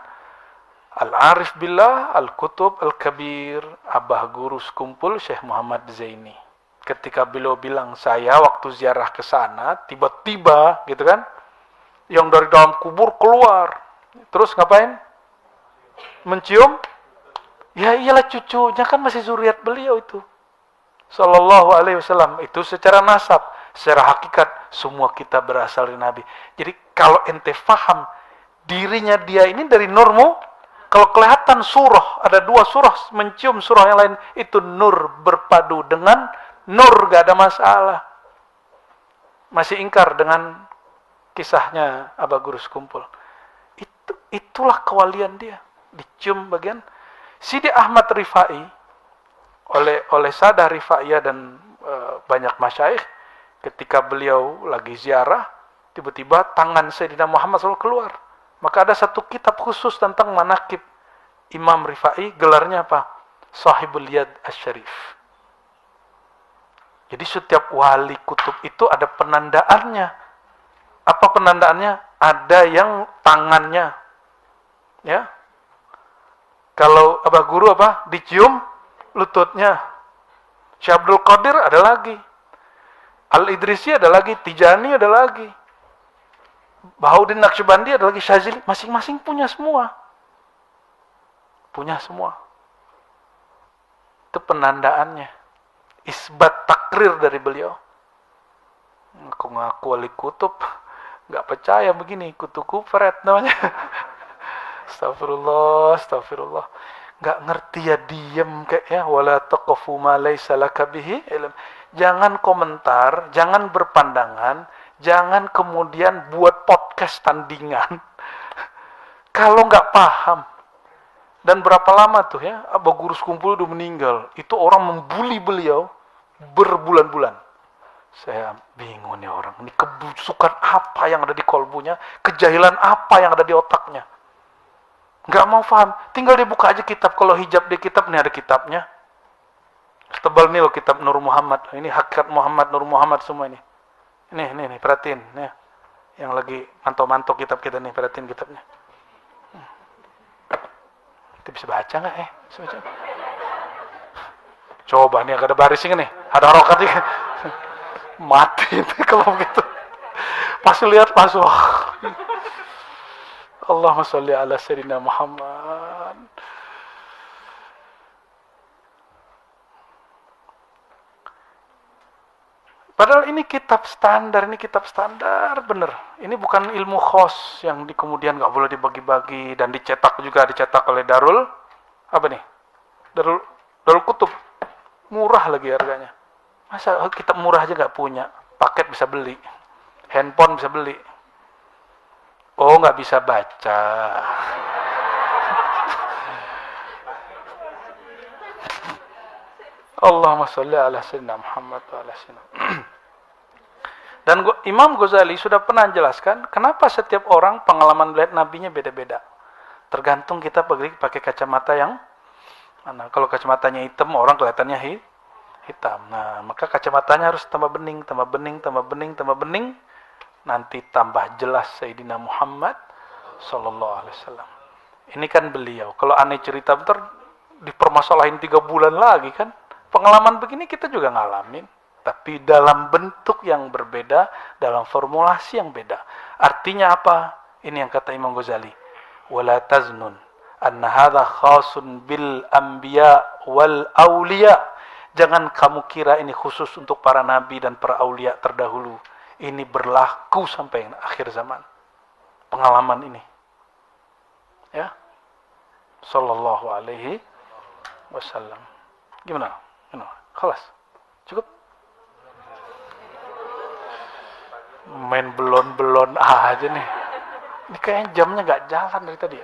Al-Arif Billah Al-Kutub Al-Kabir, Abah Guru Sekumpul Syekh Muhammad Zaini. Ketika beliau bilang, saya waktu ziarah ke sana, tiba-tiba, gitu kan, yang dari dalam kubur keluar. Terus ngapain? Mencium? Ya iyalah, cucunya kan masih zuriat beliau itu. Sallallahu alaihi wasallam. Itu secara nasab. Secara hakikat, semua kita berasal dari Nabi. Jadi kalau ente faham, dirinya dia ini dari nurmu, kalau kelihatan surah, ada dua surah, mencium surah yang lain, itu nur berpadu dengan nur, gak ada masalah. Masih ingkar dengan kisahnya Abah Guru Sekumpul. Itulah kewalian dia. Dicium bagian. Sidi Ahmad Rifai, oleh Sadah Rifaiyah dan banyak masyayikh, ketika beliau lagi ziarah, tiba-tiba tangan Sayyidina Muhammad SAW keluar. Maka ada satu kitab khusus tentang manaqib Imam Rifai, gelarnya apa? Sahibul Yad Asy-Syarif. Jadi setiap wali kutub itu ada penandaannya. Apa penandaannya? Ada yang tangannya, ya. Kalau Abah Guru dicium lututnya. Syekh Abdul Qadir ada lagi. Al-Idrisi ada lagi, Tijani ada lagi. Bahauddin Naqsyabandi ada lagi, Syazili, masing-masing punya semua. Punya semua. Itu penandaannya. Isbat takrir dari beliau. Ngaku-ngaku wali kutub, nggak percaya begini, kutu kufret namanya. Astagfirullah, astagfirullah. Nggak ngerti ya diem kayak ya. Wala taqfu ma laysa laka bihi ilm. Jangan komentar, jangan berpandangan, jangan kemudian buat podcast tandingan. Kalau nggak paham. Dan berapa lama tuh ya, Abah Guru Sekumpul udah meninggal. Itu orang membuli beliau berbulan-bulan. Saya bingung nih orang. Ini kebusukan apa yang ada di kolbunya, kejahilan apa yang ada di otaknya. Nggak mau paham. Tinggal dia buka aja kitab. Kalau hijab di kitab, nih ada kitabnya. Setebal nih loh kitab Nur Muhammad. Ini Hakikat Muhammad, Nur Muhammad semua ini. Nih, perhatiin. Nih. Yang lagi mantau-mantau kitab kita nih, perhatiin kitabnya. Itu bisa baca nggak? Bisa baca. Coba nih, agak ada barisnya nih. Ada harokatnya. Mati itu kalau begitu. Pas lihat langsung. Allahumma sholli ala sayyidina Muhammad. Padahal ini kitab standar bener. Ini bukan ilmu khos yang kemudian nggak boleh dibagi-bagi dan dicetak oleh Darul Darul Kutub. Murah lagi harganya. Masa kitab murah aja nggak punya? Paket bisa beli, handphone bisa beli. Oh, nggak bisa baca. Allahumma sholli ala sayyidina Muhammad wa ala sayyidina. Dan Imam Ghazali sudah pernah jelaskan kenapa setiap orang pengalaman melihat nabinya beda-beda. Tergantung kita pakai kacamata yang mana. Kalau kacamatanya hitam, orang kelihatannya hitam. Nah, maka kacamatanya harus tambah bening. Nanti tambah jelas Sayyidina Muhammad sallallahu alaihi wasallam. Ini kan beliau. Kalau aneh cerita bentar dipermasalahin 3 bulan lagi kan. Pengalaman begini kita juga ngalamin, tapi dalam bentuk yang berbeda, dalam formulasi yang beda. Artinya apa? Ini yang kata Imam Ghazali. Wala taznun anna hadza khasun bil anbiya wal auliya. Jangan kamu kira ini khusus untuk para nabi dan para aulia terdahulu. Ini berlaku sampai akhir zaman. Pengalaman ini. Ya. Sallallahu alaihi wasallam. Gimana? Khalas. Cukup? Main belon-belon aja nih. Ini kayaknya jamnya nggak jalan dari tadi.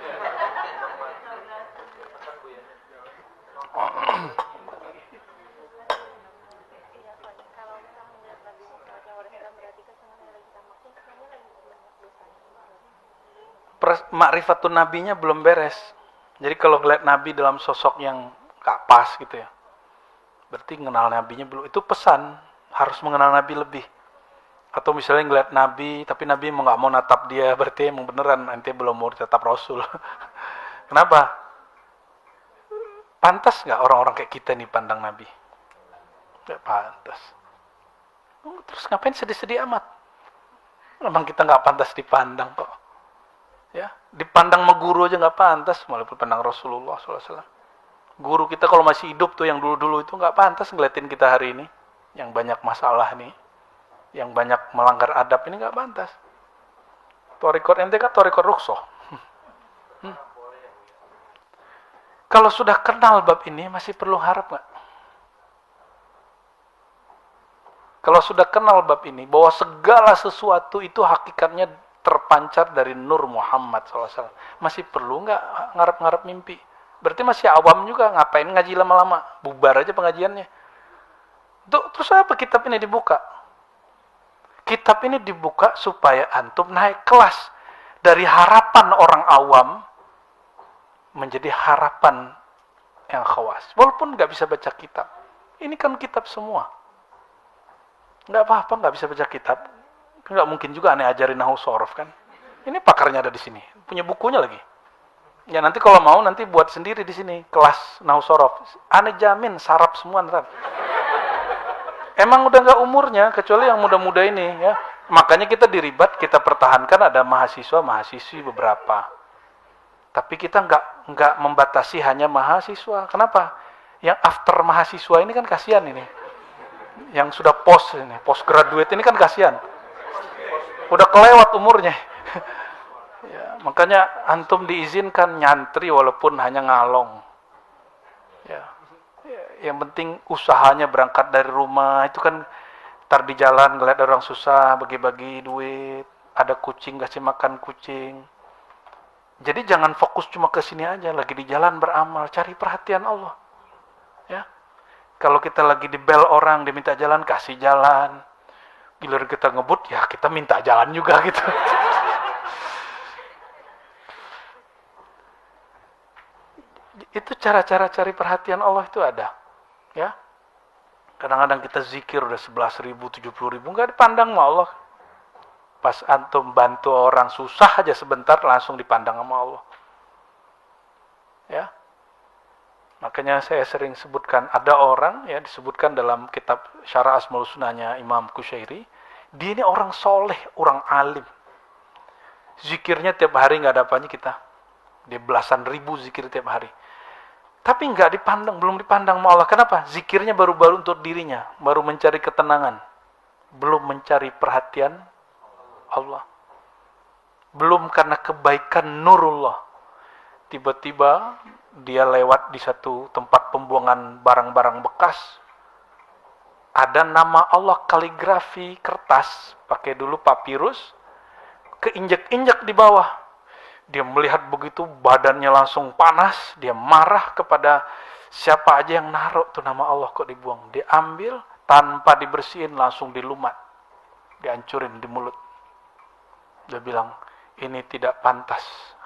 Ma'rifatun nabinya belum beres. Jadi kalau ngeliat nabi dalam sosok yang gak pas gitu ya, berarti mengenal nabinya belum. Itu pesan, harus mengenal nabi lebih. Atau misalnya ngeliat nabi, tapi nabi nggak mau natap dia, berarti emang beneran nanti belum mau tetap rasul. Kenapa? Pantas nggak orang-orang kayak kita nih pandang nabi? Nggak pantas. Terus ngapain sedih-sedih amat? Memang kita nggak pantas dipandang kok. Ya, dipandang sama guru aja nggak pantas, malah pandang Rasulullah SAW. Guru kita kalau masih hidup tuh yang dulu-dulu itu nggak pantas ngeliatin kita hari ini, yang banyak masalah nih, yang banyak melanggar adab ini nggak pantas. Thariqat ente kan thariqat rukhsah. Kalau sudah kenal bab ini masih perlu harap nggak? Kalau sudah kenal bab ini bahwa segala sesuatu itu hakikatnya terpancar dari Nur Muhammad SAW, masih perlu nggak ngarep-ngarep mimpi? Berarti masih awam juga, ngapain ngaji lama-lama? Bubar aja pengajiannya. Terus apa kitab ini dibuka? Kitab ini dibuka supaya antum naik kelas. dari harapan orang awam menjadi harapan yang khawas. Walaupun nggak bisa baca kitab. Ini kan kitab semua. Nggak apa-apa nggak bisa baca kitab. Nggak mungkin juga aneh ajarin nahwu shorof kan. Ini pakarnya ada di sini. Punya bukunya lagi. Ya nanti kalau mau nanti buat sendiri di sini. Kelas nahwu shorof. Aneh jamin sarap semua ntar. Emang udah nggak umurnya. Kecuali yang muda-muda ini ya. Makanya kita diribat, kita pertahankan ada mahasiswa-mahasiswi beberapa. Tapi kita nggak membatasi hanya mahasiswa. Kenapa? Yang after mahasiswa ini kan kasihan ini. Yang sudah post graduate ini kan kasihan. Udah kelewat umurnya. Ya, makanya antum diizinkan nyantri walaupun hanya ngalong. Ya. Yang penting usahanya berangkat dari rumah. Itu kan ntar di jalan ngeliat orang susah, bagi-bagi duit. Ada kucing, kasih makan kucing. Jadi jangan fokus cuma ke sini aja, lagi di jalan beramal, cari perhatian Allah. Ya. Kalau kita lagi di bel orang, diminta jalan, kasih jalan. Giliran kita ngebut, ya kita minta jalan juga gitu. Itu cara-cara cari perhatian Allah itu ada. Ya. Kadang-kadang kita zikir udah 11.000, 70.000, nggak dipandang sama Allah. Pas antum bantu orang susah aja sebentar langsung dipandang sama Allah. Ya. Makanya saya sering sebutkan ada orang ya disebutkan dalam kitab Syarah Asmaul Husnanya Imam Kusyairi, dia ini orang soleh, orang alim. Zikirnya tiap hari nggak ada apanya kita. Dia belasan ribu zikir tiap hari. Tapi nggak dipandang, belum dipandang sama Allah. Kenapa? Zikirnya baru-baru untuk dirinya, baru mencari ketenangan, belum mencari perhatian Allah. Belum karena kebaikan nurullah. Tiba-tiba dia lewat di satu tempat pembuangan barang-barang bekas. Ada nama Allah kaligrafi kertas, pakai dulu papirus, keinjek-injek di bawah. Dia melihat begitu badannya langsung panas, dia marah kepada siapa aja yang naruh tuh nama Allah kok dibuang. Dia ambil tanpa dibersihin langsung dilumat. Dihancurin di mulut. Dia bilang, ini tidak pantas.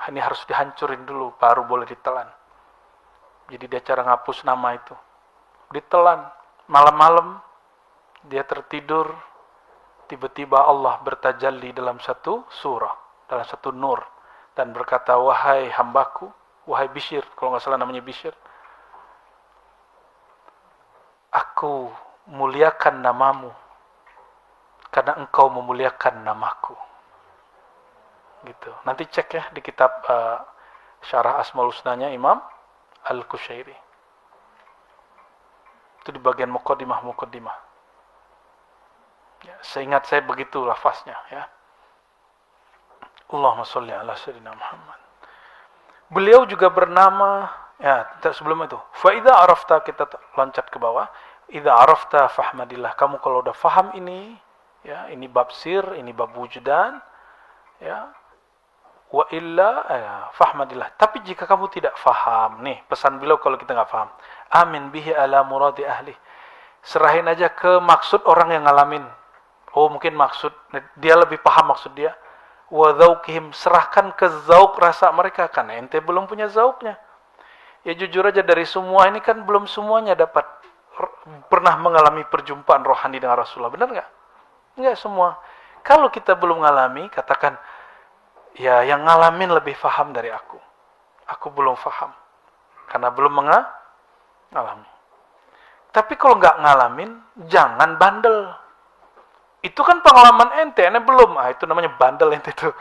Ini harus dihancurin dulu, baru boleh ditelan. Jadi dia cara ngapus nama itu. Ditelan. Malam-malam, dia tertidur. Tiba-tiba Allah bertajalli dalam satu surah. Dalam satu nur. Dan berkata, wahai hambaku, wahai Bishr, kalau nggak salah namanya Bishr. Aku muliakan namamu. Karena engkau memuliakan namaku. Gitu. Nanti cek ya di kitab Syarah Asmaul Husnanya Imam Al-Kusyairi. Itu di bagian muqaddimah. Ya, seingat saya begitu lafaznya ya. Allahumma sholli ala sayyidina Muhammad. Beliau juga bernama ya, sebelum itu. Fa idza arafta, kita loncat ke bawah. Idza arafta fahmadillah. Kamu kalau udah faham ini ya, ini bab sir, ini bab wujudan ya. Wa illa fahmadillah. Tapi jika kamu tidak faham, nih pesan beliau kalau kita nggak faham, amin bihi ala muradi ahli. Serahin aja ke maksud orang yang ngalamin. Oh mungkin maksud dia lebih paham maksud dia. Wa dzauqihim, serahkan ke zauk rasa mereka, karena ente belum punya zauknya. Ya jujur aja dari semua ini kan belum semuanya dapat pernah mengalami perjumpaan rohani dengan Rasulullah, benar nggak? Nggak semua. Kalau kita belum mengalami, katakan ya yang ngalamin lebih faham dari aku. Aku belum faham. Karena belum mengalami. Tapi kalau nggak ngalamin, jangan bandel. Itu kan pengalaman ente belum. Itu namanya bandel ente tuh.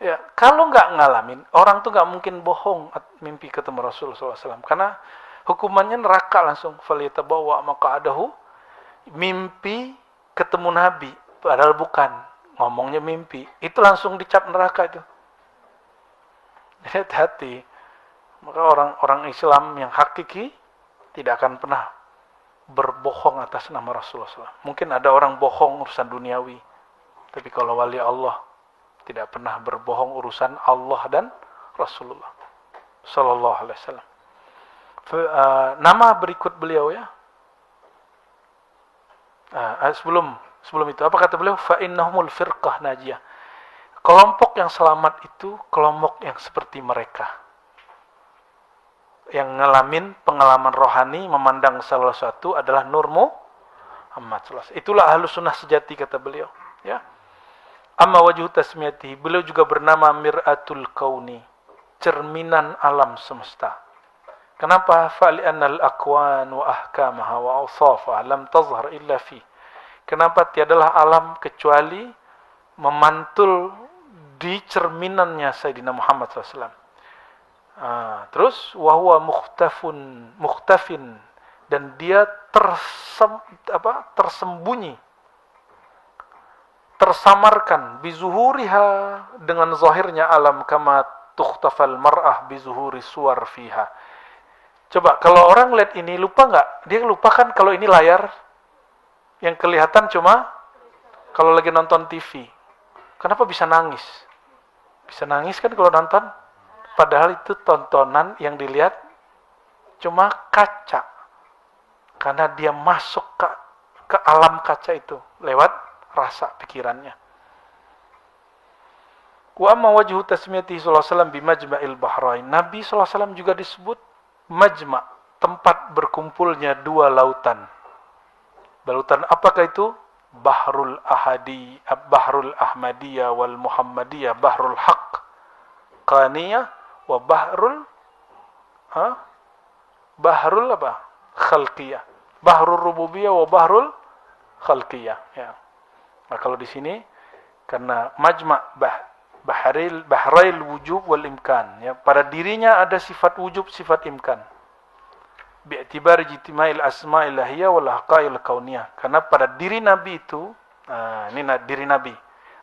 Ya, kalau nggak ngalamin, orang tuh nggak mungkin bohong mimpi ketemu Rasulullah SAW. Karena hukumannya neraka langsung. Falyatabawwa maq'adahu, mimpi ketemu Nabi. Padahal bukan. Ngomongnya mimpi, itu langsung dicap neraka itu. Jadi hati-hati. Maka orang-orang Islam yang hakiki tidak akan pernah berbohong atas nama Rasulullah SAW. Mungkin ada orang bohong urusan duniawi, tapi kalau wali Allah tidak pernah berbohong urusan Allah dan Rasulullah Sallallahu Alaihi Wasallam. Nama berikut beliau ya. Sebelum itu apa kata beliau? Fa innahumul firqah najiyah. Kelompok yang selamat itu kelompok yang seperti mereka, yang ngalamin pengalaman rohani, memandang salah satu adalah Nur Muhammad SAW. Itulah ahlu sunnah sejati, kata beliau. Ya. Amma wajhu tasmiyatihi, beliau juga bernama Mir'atul Kauni, cerminan alam semesta. Kenapa? Fa'li'annal akwan wa ahkamaha wa awsafa lam tazhar illa fi. Kenapa? Tiadalah alam kecuali memantul di cerminannya Sayyidina Muhammad SAW. Terus wahwa muhtafin, dan dia tersembunyi, tersamarkan bizuhuriha, dengan zahirnya alam, kama tukhtafal mar'ah bizuhuri suwar fiha. Coba kalau orang lihat ini lupa nggak? Dia lupa kan kalau ini layar yang kelihatan cuma kalau lagi nonton TV. Kenapa bisa nangis? Bisa nangis kan kalau nonton? Padahal itu tontonan yang dilihat cuma kaca. Karena dia masuk ke alam kaca itu lewat rasa pikirannya. Wa amma wajhu tasmiyatihi sallallahu alaihi wasallam bimajma'il bahrain. Nabi sallallahu alaihi wasallam juga disebut majma', tempat berkumpulnya dua lautan. Lautan apakah itu? Bahrul Ahmadiyah wal Muhammadiyah, Bahrul Haq Qaniyah wa Bahrul Khalqiyah, Bahrul Rububiyah wa Bahrul Khalqiyah. Ya. Nah, kalau di sini karena majma' bahrail wujub wal imkan, ya, pada dirinya ada sifat wujub, sifat imkan. Bi'tibar jitima'il asma'il lahiyah wal haqa'il kauniyah. Karena pada diri Nabi itu, ini diri Nabi.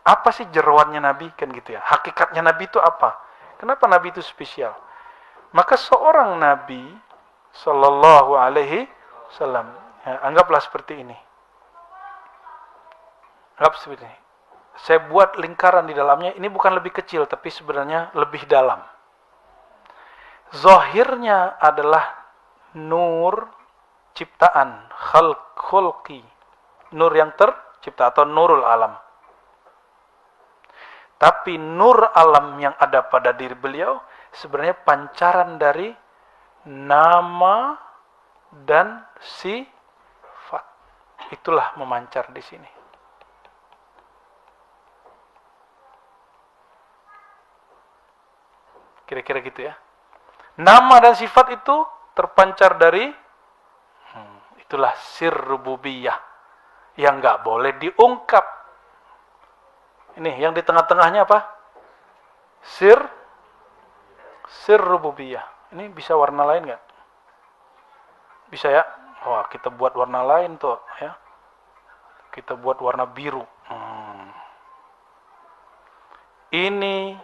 Apa sih jeroannya Nabi? Kan gitu ya. Hakikatnya Nabi itu apa? Kenapa Nabi itu spesial? Maka seorang Nabi sallallahu alaihi wasallam, ya, anggaplah seperti ini. Anggap seperti ini. Saya buat lingkaran di dalamnya, ini bukan lebih kecil, tapi sebenarnya lebih dalam. Zahirnya adalah nur ciptaan, khalqi, nur yang tercipta atau nurul alam. Tapi nur alam yang ada pada diri beliau sebenarnya pancaran dari nama dan sifat. Itulah memancar di sini. Kira-kira gitu ya. Nama dan sifat itu terpancar dari itulah sir rububiyah yang nggak boleh diungkap. Ini yang di tengah-tengahnya apa? Sir rububiyah. Ini bisa warna lain nggak? Bisa ya? Wah, kita buat warna lain tuh ya. Kita buat warna biru. Ini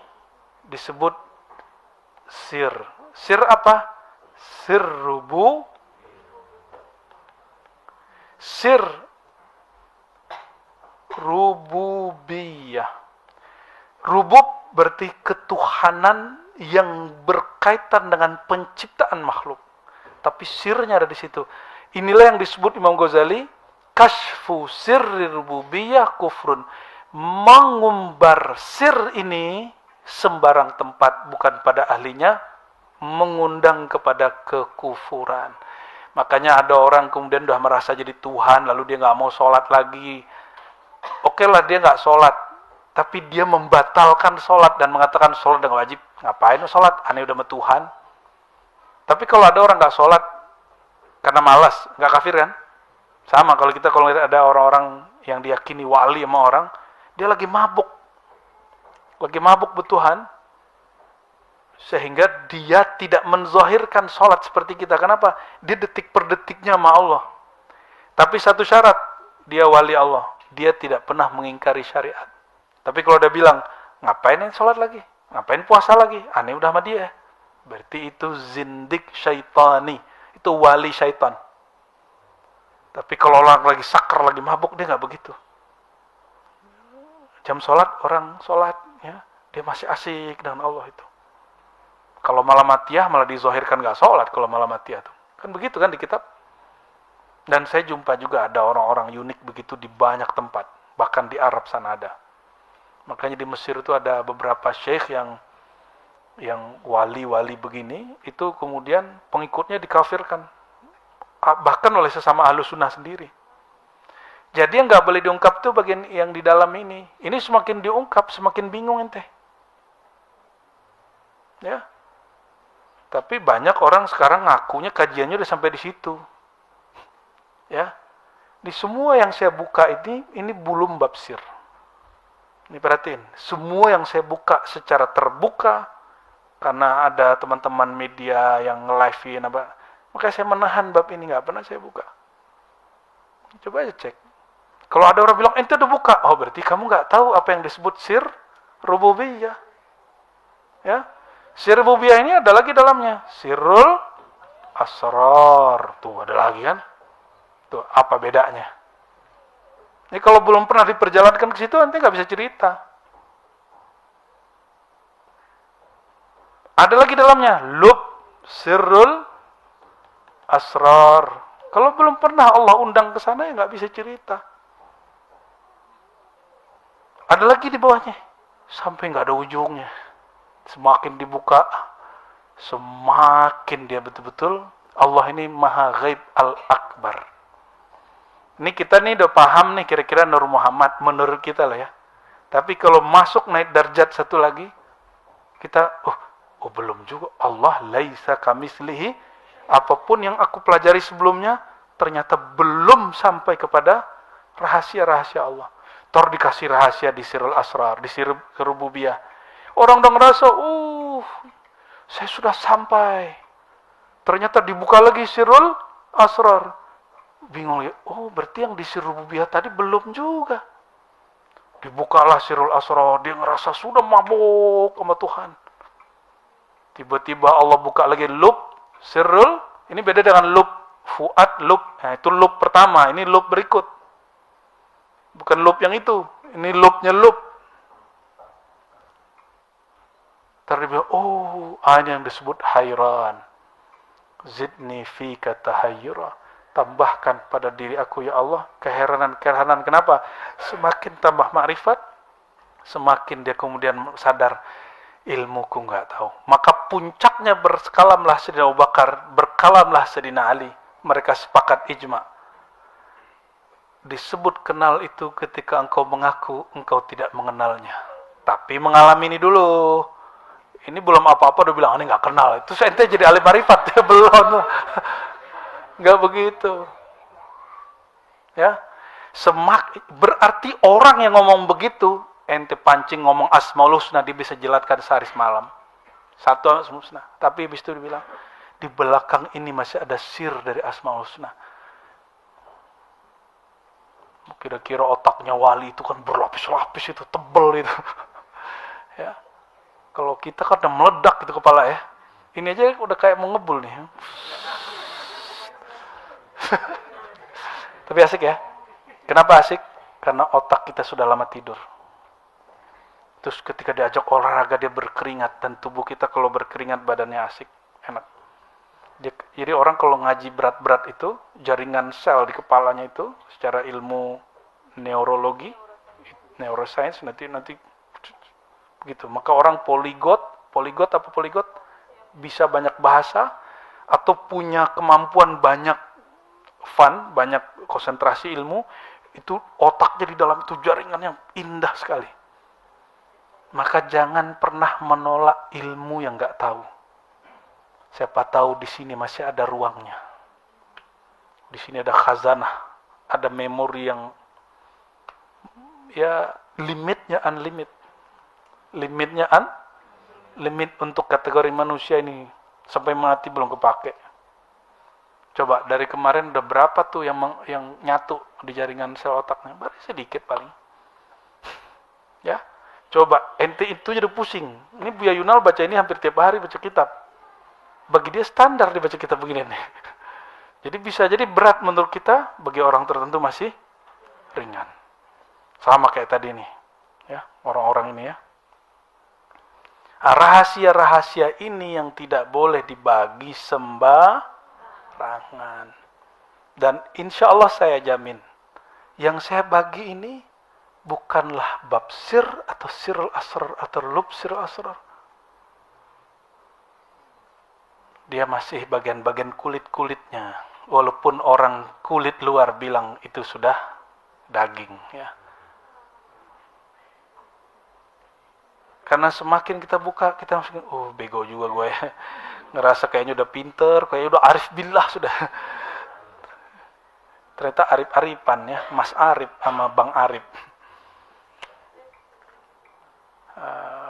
disebut sir. Sir apa? Sir rububiyah. Rubub berarti ketuhanan yang berkaitan dengan penciptaan makhluk. Tapi sirnya ada di situ. Inilah yang disebut Imam Ghazali, kashfu sirri rububiyah kufrun. Mengumbar sir ini sembarang tempat, bukan pada ahlinya, mengundang kepada kekufuran. Makanya ada orang kemudian udah merasa jadi Tuhan, lalu dia nggak mau sholat lagi. Oke lah, dia nggak sholat, tapi dia membatalkan sholat dan mengatakan sholat udah wajib. Ngapain sholat? Aneh udah sama Tuhan. Tapi kalau ada orang nggak sholat karena malas, nggak kafir kan? Sama kalau lihat ada orang-orang yang diyakini wali sama orang, dia lagi mabuk bertuhan, sehingga dia tidak menzahirkan sholat seperti kita. Kenapa? Dia detik per detiknya sama Allah. Tapi satu syarat, dia wali Allah, dia tidak pernah mengingkari syariat. Tapi kalau dia bilang, ngapain sholat lagi? Ngapain puasa lagi? Aneh udah sama dia. Berarti itu zindik syaitani, itu wali syaitan. Tapi kalau orang lagi sakar, lagi mabuk, dia nggak begitu. Jam sholat, orang sholat, ya, dia masih asik dengan Allah itu. Kalau malam matiyah malah dizahirkan nggak sholat kalau malam matiyah tuh. Kan begitu kan di kitab. Dan saya jumpa juga ada orang-orang unik begitu di banyak tempat. Bahkan di Arab sana ada. Makanya di Mesir itu ada beberapa syekh yang wali-wali begini, itu kemudian pengikutnya dikafirkan, bahkan oleh sesama ahlu sunnah sendiri. Jadi yang nggak boleh diungkap tuh bagian yang di dalam ini. Ini semakin diungkap, semakin bingung ente. Ya. Tapi banyak orang sekarang ngakunya kajiannya udah sampai di situ. Ya. Di semua yang saya buka ini belum bab sir. Ini perhatiin, semua yang saya buka secara terbuka, karena ada teman-teman media yang nge-live-in apa, makanya saya menahan bab ini, nggak pernah saya buka. Coba aja cek. Kalau ada orang bilang, ente udah buka, oh berarti kamu nggak tahu apa yang disebut sir rububiyah. Ya, sir rububiyah ini ada lagi dalamnya, sirrul asrar. Tuh ada lagi kan? Tuh apa bedanya? Ini kalau belum pernah diperjalankan ke situ, nanti nggak bisa cerita. Ada lagi dalamnya, lub sirrul asrar. Kalau belum pernah Allah undang ke sana, ya nggak bisa cerita. Ada lagi di bawahnya, sampai nggak ada ujungnya. Semakin dibuka, semakin dia betul-betul Allah ini Maha Ghaib Al-Akbar. Ini kita nih udah paham nih kira-kira Nur Muhammad menurut kita lah ya. Tapi kalau masuk naik darjat satu lagi, kita oh belum juga. Allah laisa kamislihi, apapun yang aku pelajari sebelumnya ternyata belum sampai kepada rahasia-rahasia Allah. Tor dikasih rahasia di Sirul Asrar, di Sir Rububiyah. Orang udah ngerasa, saya sudah sampai. Ternyata dibuka lagi Sirul Asrar. Bingung ya, berarti yang di Sir Rububiyah tadi belum juga. Dibukalah Sirul Asrar, dia ngerasa sudah mabuk sama Tuhan. Tiba-tiba Allah buka lagi lub Sirul, ini beda dengan lub fuad lub. Nah, itu lub pertama, ini lub berikut. Bukan lub yang itu, ini lubnya lub. Terus ini yang disebut hayran. Zidni fika tahayyura. Tambahkan pada diri aku ya Allah keheranan-keheranan. Kenapa? Semakin tambah makrifat, semakin dia kemudian sadar ilmuku nggak tahu. Maka puncaknya berkalamlah Sayyidina Abu Bakar, berkalamlah Sayyidina Ali. Mereka sepakat ijma. Disebut kenal itu ketika engkau mengaku engkau tidak mengenalnya. Tapi mengalami ini dulu. Ini belum apa-apa udah bilang ini nggak kenal. Itu ente jadi ahli marifat ya belum. Nggak begitu. Ya. Berarti orang yang ngomong begitu, ente pancing ngomong Asmaul Husna, dia bisa jelaskan sehari semalam. Satu Asmaul Husna. Tapi habis itu dia bilang, di belakang ini masih ada sir dari Asmaul Husna. Kira-kira otaknya wali itu kan berlapis-lapis itu, tebel itu. Ya. Kalau kita kan udah meledak gitu kepala ya. Ini aja udah kayak mau ngebul nih. Tapi asik ya. Kenapa asik? Karena otak kita sudah lama tidur. Terus ketika diajak olahraga dia berkeringat, dan tubuh kita kalau berkeringat badannya asik, enak. Jadi orang kalau ngaji berat-berat itu, jaringan sel di kepalanya itu secara ilmu neurologi, neuroscience nanti begitu. Maka orang poligot bisa banyak bahasa atau punya kemampuan banyak banyak konsentrasi ilmu, itu otaknya di dalam itu jaringan yang indah sekali. Maka jangan pernah menolak ilmu yang nggak tahu. Siapa tahu di sini masih ada ruangnya. Di sini ada khazanah, ada memori yang ya limitnya unlimited. Limit untuk kategori manusia ini sampai mati belum kepake. Coba dari kemarin udah berapa tuh yang nyatu di jaringan sel otaknya? Baru sedikit paling. Ya, coba ente itu jadi pusing. Ini Buya Yunal baca ini hampir tiap hari baca kitab. Bagi dia standar dibaca kitab begini nih. Jadi bisa jadi berat menurut kita, bagi orang tertentu masih ringan. Sama kayak tadi nih, ya orang-orang ini ya. Rahasia-rahasia ini yang tidak boleh dibagi sembarangan. Dan insya Allah saya jamin, yang saya bagi ini bukanlah bab sir atau sirul asrar atau lub sirul asrar. Dia masih bagian-bagian kulit-kulitnya. Walaupun orang kulit luar bilang itu sudah daging, ya. Karena semakin kita buka, kita masih, oh bego juga gue ya. Ngerasa kayaknya udah pinter, kayaknya udah arif billah sudah. Ternyata arif-arifan ya, Mas Arif sama Bang Arif.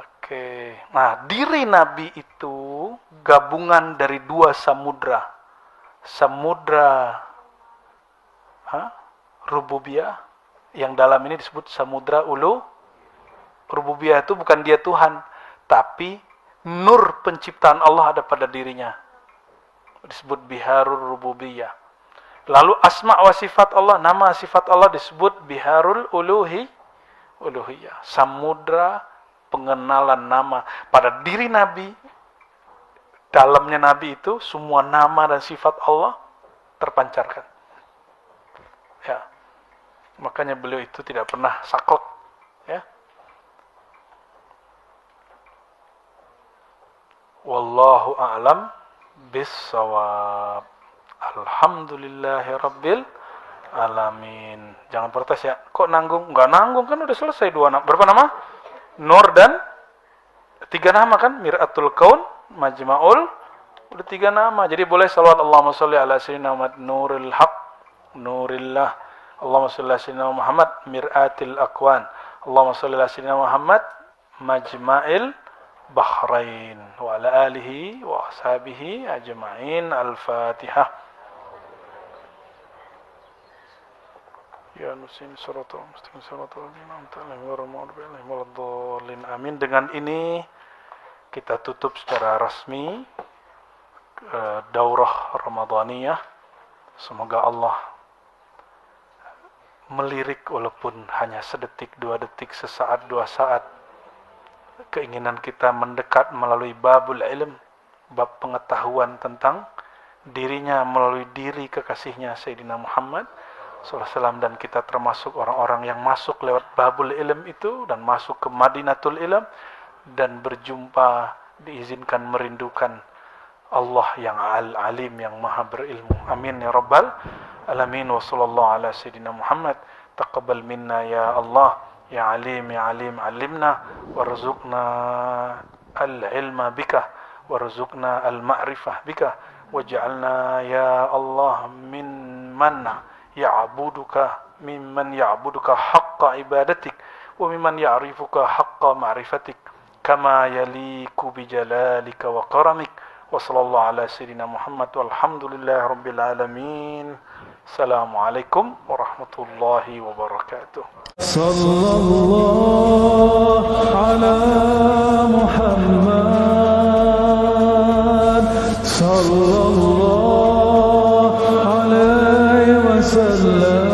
Oke. Nah, diri Nabi itu gabungan dari dua samudra. Samudra rububiyah, yang dalam ini disebut samudra rububiyah itu bukan dia Tuhan, tapi nur penciptaan Allah ada pada dirinya. Disebut biharul rububiyah. Lalu asma wa sifat Allah, nama sifat Allah disebut biharul uluhiyah. Samudra pengenalan nama pada diri Nabi. Dalamnya Nabi itu semua nama dan sifat Allah terpancarkan. Ya. Makanya beliau itu tidak pernah saklek, ya. Wallahu a'lam bissawab. Alhamdulillahi rabbil alamin. Jangan protes ya. Kok nanggung? Enggak nanggung, kan udah selesai dua nama. Berapa nama? Nur dan tiga nama kan? Mir'atul Kaun, Majma'ul, udah tiga nama. Jadi boleh salawat Allahumma sholli ala sayyidina Muhammad nuril haq, nurillah. Allahumma sholli ala sayyidina Muhammad mir'atil akwan. Allahumma sholli ala sayyidina Muhammad majma'il bahrain wa ala alihi wa ashabihi ajma'in. Al-Fatihah. Ya nusin suratul mustaqim suratul ladzina. Amin. Dengan ini kita tutup secara resmi daurah Ramadaniyah. Semoga Allah melirik walaupun hanya sedetik, dua detik, sesaat, dua saat keinginan kita mendekat melalui babul ilm, bab pengetahuan tentang dirinya melalui diri kekasihnya Sayyidina Muhammad SAW, dan kita termasuk orang-orang yang masuk lewat babul ilm itu dan masuk ke Madinatul Ilm dan berjumpa, diizinkan merindukan Allah yang al-alim, yang maha berilmu. Amin ya rabbal alamin. Wa sallallahu ala sayyidina Muhammad. Taqabbal minna ya Allah, ya alim alimna warzuqna al-ilma bika warzuqna al-ma'rifah bika waj'alna ya Allah mimman ya'buduka haqqa ibadatik wa mimman ya'rifuka haqqa ma'rifatik kama yaliku bijalalika wa karamik. Wa sallallahu ala sayyidina Muhammad walhamdulillahi rabbil alamin. Assalamualaikum warahmatullahi wabarakatuh. Sallallahu ala Muhammad sallallahu alaihi wasallam.